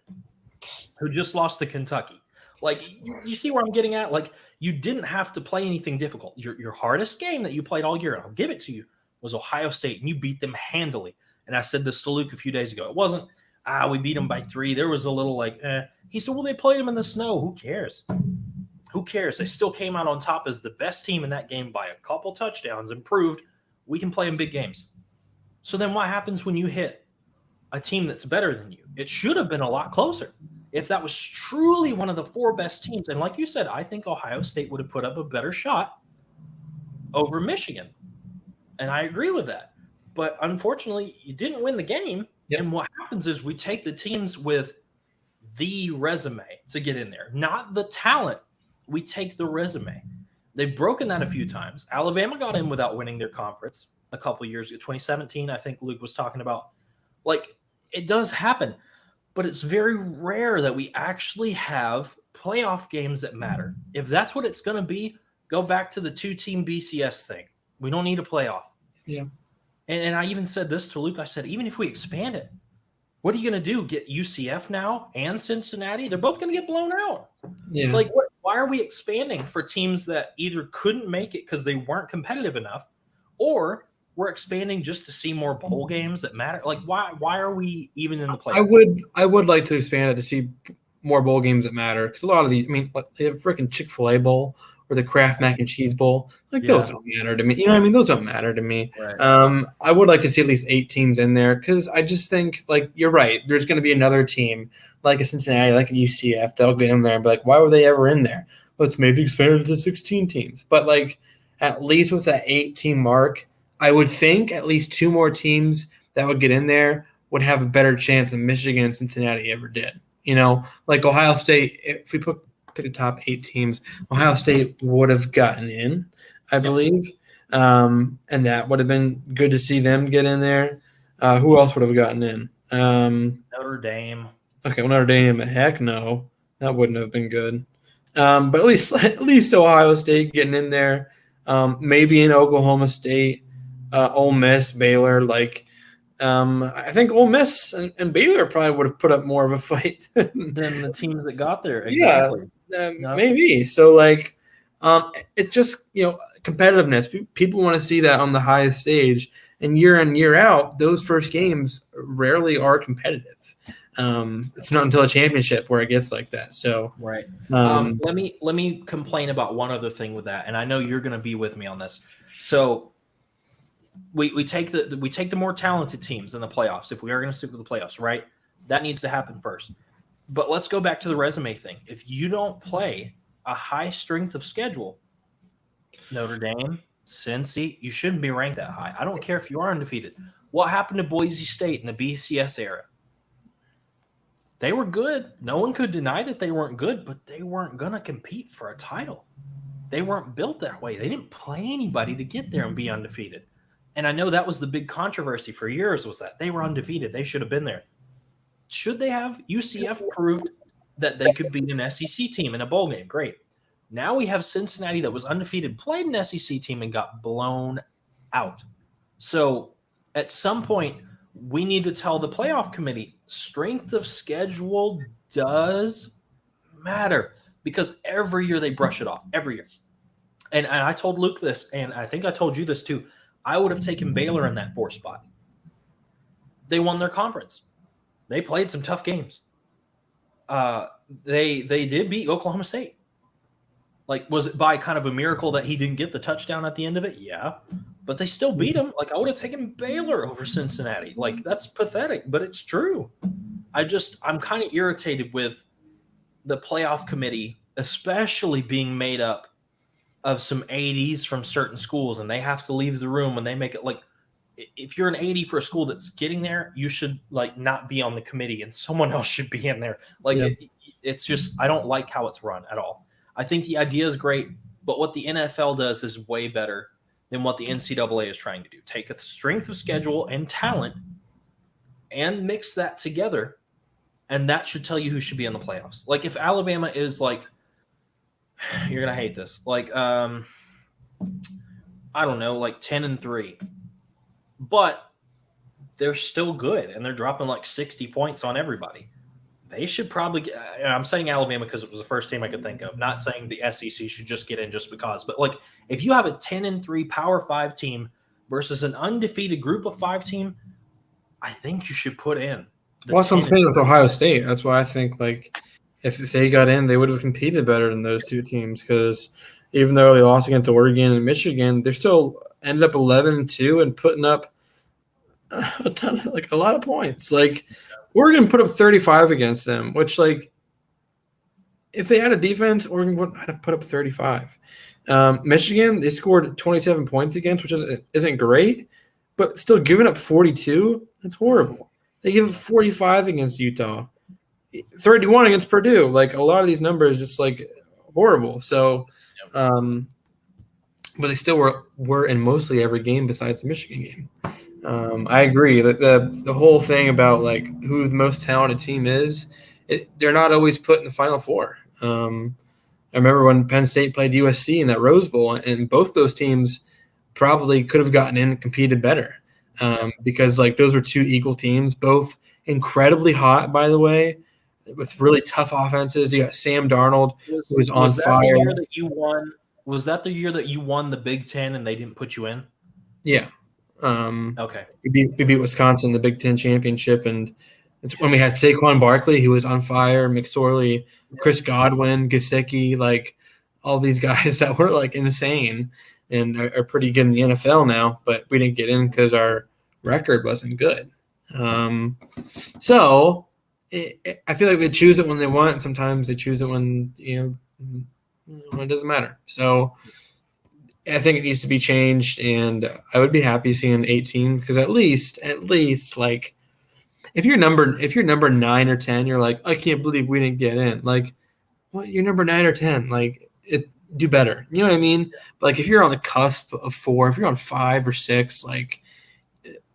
who just lost to Kentucky. Like, you see where I'm getting at? Like, you didn't have to play anything difficult. Your hardest game that you played all year, and I'll give it to you, was Ohio State, and you beat them handily. And I said this to Luke a few days ago. It wasn't, we beat them by 3. There was a little like, He said, well, they played them in the snow. Who cares? Who cares? They still came out on top as the best team in that game by a couple touchdowns and proved we can play in big games. So then what happens when you hit a team that's better than you? It should have been a lot closer. If that was truly one of the 4 best teams, and like you said, I think Ohio State would have put up a better shot over Michigan. And I agree with that. But unfortunately, you didn't win the game. Yep. And what happens is we take the teams with the resume to get in there, not the talent. We take the resume. They've broken that a few times. Alabama got in without winning their conference a couple years ago. 2017, I think Luke was talking about. Like, it does happen. But it's very rare that we actually have playoff games that matter. If that's what it's going to be, go back to the 2-team BCS thing. We don't need a playoff. Yeah. And I even said this to Luke. I said, even if we expand it, what are you going to do? Get UCF now and Cincinnati? They're both going to get blown out. Yeah. Like, why are we expanding for teams that either couldn't make it because they weren't competitive enough, or we're expanding just to see more bowl games that matter? Like, why are we even in the playoffs? I would like to expand it to see more bowl games that matter, because a lot of these, I mean, like, they have freaking Chick-fil-A bowl or the Kraft Mac and Cheese Bowl. Like, those don't matter to me. You know what I mean? Those don't matter to me. Right. I would like to see at least 8 teams in there, because I just think, like, you're right. There's going to be another team like a Cincinnati, like a UCF, that'll get in there and be like, why were they ever in there? Let's maybe expand it to 16 teams. But, like, at least with that 8-team mark, I would think at least 2 more teams that would get in there would have a better chance than Michigan and Cincinnati ever did. You know, like Ohio State, if we pick the top 8 teams, Ohio State would have gotten in, I believe. And that would have been good to see them get in there. Who else would have gotten in? Notre Dame. Okay, well, Notre Dame, heck no. That wouldn't have been good. But at least Ohio State getting in there. Maybe in Oklahoma State. Ole Miss, Baylor, like, I think Ole Miss and Baylor probably would have put up more of a fight than the teams that got there. Exactly. Yeah, maybe. So, like, it just, you know, competitiveness. People want to see that on the highest stage, and year in, year out, those first games rarely are competitive. It's not until a championship where it gets like that. So, right. Let me complain about one other thing with that, and I know you're going to be with me on this. So, we take the more talented teams in the playoffs. If we are going to stick with the playoffs, right? That needs to happen first. But let's go back to the resume thing. If you don't play a high strength of schedule, Notre Dame, Cincy, you shouldn't be ranked that high. I don't care if you are undefeated. What happened to Boise State in the BCS era? They were good. No one could deny that they weren't good, but they weren't going to compete for a title. They weren't built that way. They didn't play anybody to get there and be undefeated. And I know that was the big controversy for years, was that they were undefeated. They should have been there. Should they have? UCF proved that they could beat an SEC team in a bowl game. Great. Now we have Cincinnati that was undefeated, played an SEC team, and got blown out. So at some point, we need to tell the playoff committee, strength of schedule does matter, because every year they brush it off. Every year. And I told Luke this, and I think I told you this too. I would have taken Baylor in that 4 spot. They won their conference. They played some tough games. They did beat Oklahoma State. Like, was it by kind of a miracle that he didn't get the touchdown at the end of it? Yeah. But they still beat him. Like, I would have taken Baylor over Cincinnati. Like, that's pathetic, but it's true. I'm kind of irritated with the playoff committee, especially being made up of some ADs from certain schools, and they have to leave the room when they make it. Like, if you're an 80 for a school that's getting there, you should like not be on the committee and someone else should be in there. Like Yeah. it's just I don't like how it's run at all. I think the idea is great, but what the NFL does is way better than what the NCAA is trying to do. Take a strength of schedule and talent and mix that together, and that should tell you who should be in the playoffs. Like if Alabama is like, you're gonna hate this, like I don't know, like 10-3, but they're still good and they're dropping like 60 points on everybody. They should probably get, I'm saying Alabama because it was the first team I could think of, not saying the SEC should just get in just because, but like if you have a 10-3 Power 5 team versus an undefeated Group of 5 team, I think you should put in the Well, that's what I'm 10. saying with Ohio State. That's why I think like if they got in, they would have competed better than those two teams because even though they lost against Oregon and Michigan, they still ended up 11-2 and putting up a ton of, like a lot of points. Like Oregon put up 35 against them, which like if they had a defense, Oregon would have put up 35. Michigan, they scored 27 points against, which isn't great, but still giving up 42, that's horrible. They give up 45 against Utah, 31 against Purdue. Like a lot of these numbers, just like horrible. So, but they still were in mostly every game besides the Michigan game. I agree that the whole thing about like who the most talented team is, they're not always put in the Final Four. I remember when Penn State played USC in that Rose Bowl, and both those teams probably could have gotten in and competed better because like those were two equal teams, both incredibly hot, by the way, with really tough offenses. You got Sam Darnold, who was on fire. The year that you won? Was that the year that you won the Big Ten and they didn't put you in? Yeah. Okay. We beat Wisconsin in the Big Ten championship, and it's when we had Saquon Barkley, who was on fire, McSorley, Chris Godwin, Gesicki, like all these guys that were like insane and are pretty good in the NFL now, but we didn't get in because our record wasn't good. So I feel like they choose it when they want, and sometimes they choose it when when it doesn't matter. So I think it needs to be changed, and I would be happy seeing an 18 because at least like if you're number 9 or 10, you're like, I can't believe we didn't get in. Like, well, you're number 9 or 10. Like, do better. You know what I mean? But like if you're on the cusp of 4, if you're on 5 or 6, like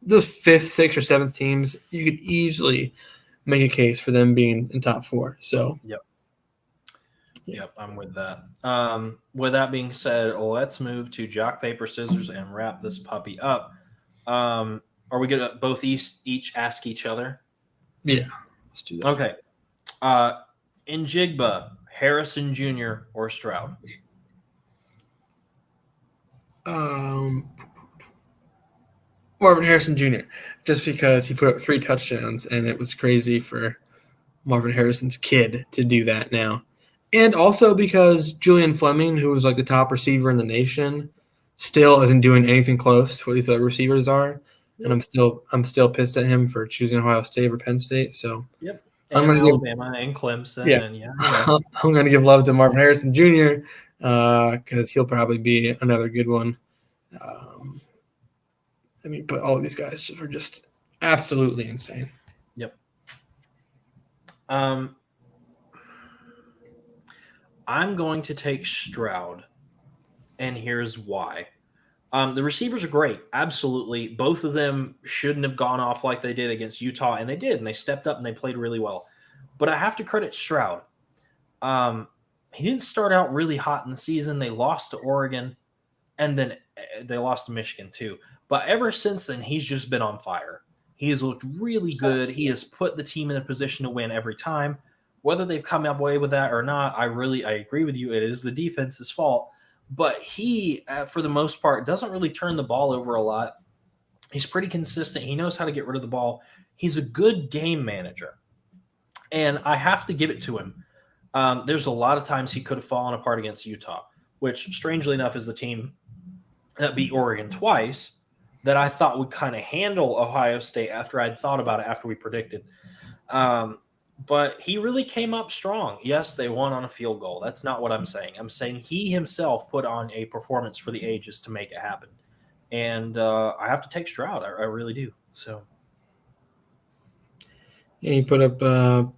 those 5th, 6th, or 7th teams, you could easily make a case for them being in top 4. So Yep, I'm with that. With that being said, let's move to Jock, Paper, Scissors and wrap this puppy up. Are we going to both each ask each other? Yeah, let's do that. Okay. In Jigba, Harrison Jr. or Stroud? Marvin Harrison Jr. Just because he put up 3 touchdowns, and it was crazy for Marvin Harrison's kid to do that now. And also because Julian Fleming, who was like the top receiver in the nation, still isn't doing anything close to what these other receivers are. And I'm still pissed at him for choosing Ohio State over Penn State. So yep. I'm going to Alabama and Clemson. Yeah. And I'm going to give love to Marvin Harrison Jr. Because he'll probably be another good one. But all of these guys are just absolutely insane. Yep. I'm going to take Stroud, and here's why. The receivers are great. Absolutely. Both of them shouldn't have gone off like they did against Utah, and they did, and they stepped up and they played really well. But I have to credit Stroud. He didn't start out really hot in the season. They lost to Oregon, and then they lost to Michigan too. But ever since then, he's just been on fire. He has looked really good. He has put the team in a position to win every time. Whether they've come away with that or not, I agree with you. It is the defense's fault. But he, for the most part, doesn't really turn the ball over a lot. He's pretty consistent. He knows how to get rid of the ball. He's a good game manager. And I have to give it to him. There's a lot of times he could have fallen apart against Utah, which, strangely enough, is the team that beat Oregon twice that I thought would kind of handle Ohio State after I'd thought about it after we predicted. But he really came up strong. Yes, they won on a field goal. That's not what I'm saying. I'm saying he himself put on a performance for the ages to make it happen. and I have to take Stroud. I really do. So And he put up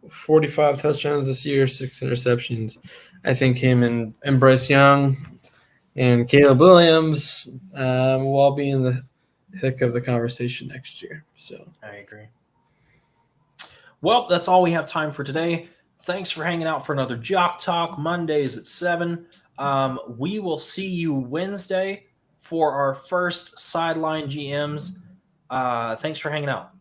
45 touchdowns this year, 6 interceptions. I think him and Bryce Young and Caleb Williams will all be in the thick of the conversation next year. So I agree. Well, that's all we have time for today. Thanks for hanging out for another Jock Talk, Mondays at 7. We will see you Wednesday for our first Sideline GMs. Thanks for hanging out.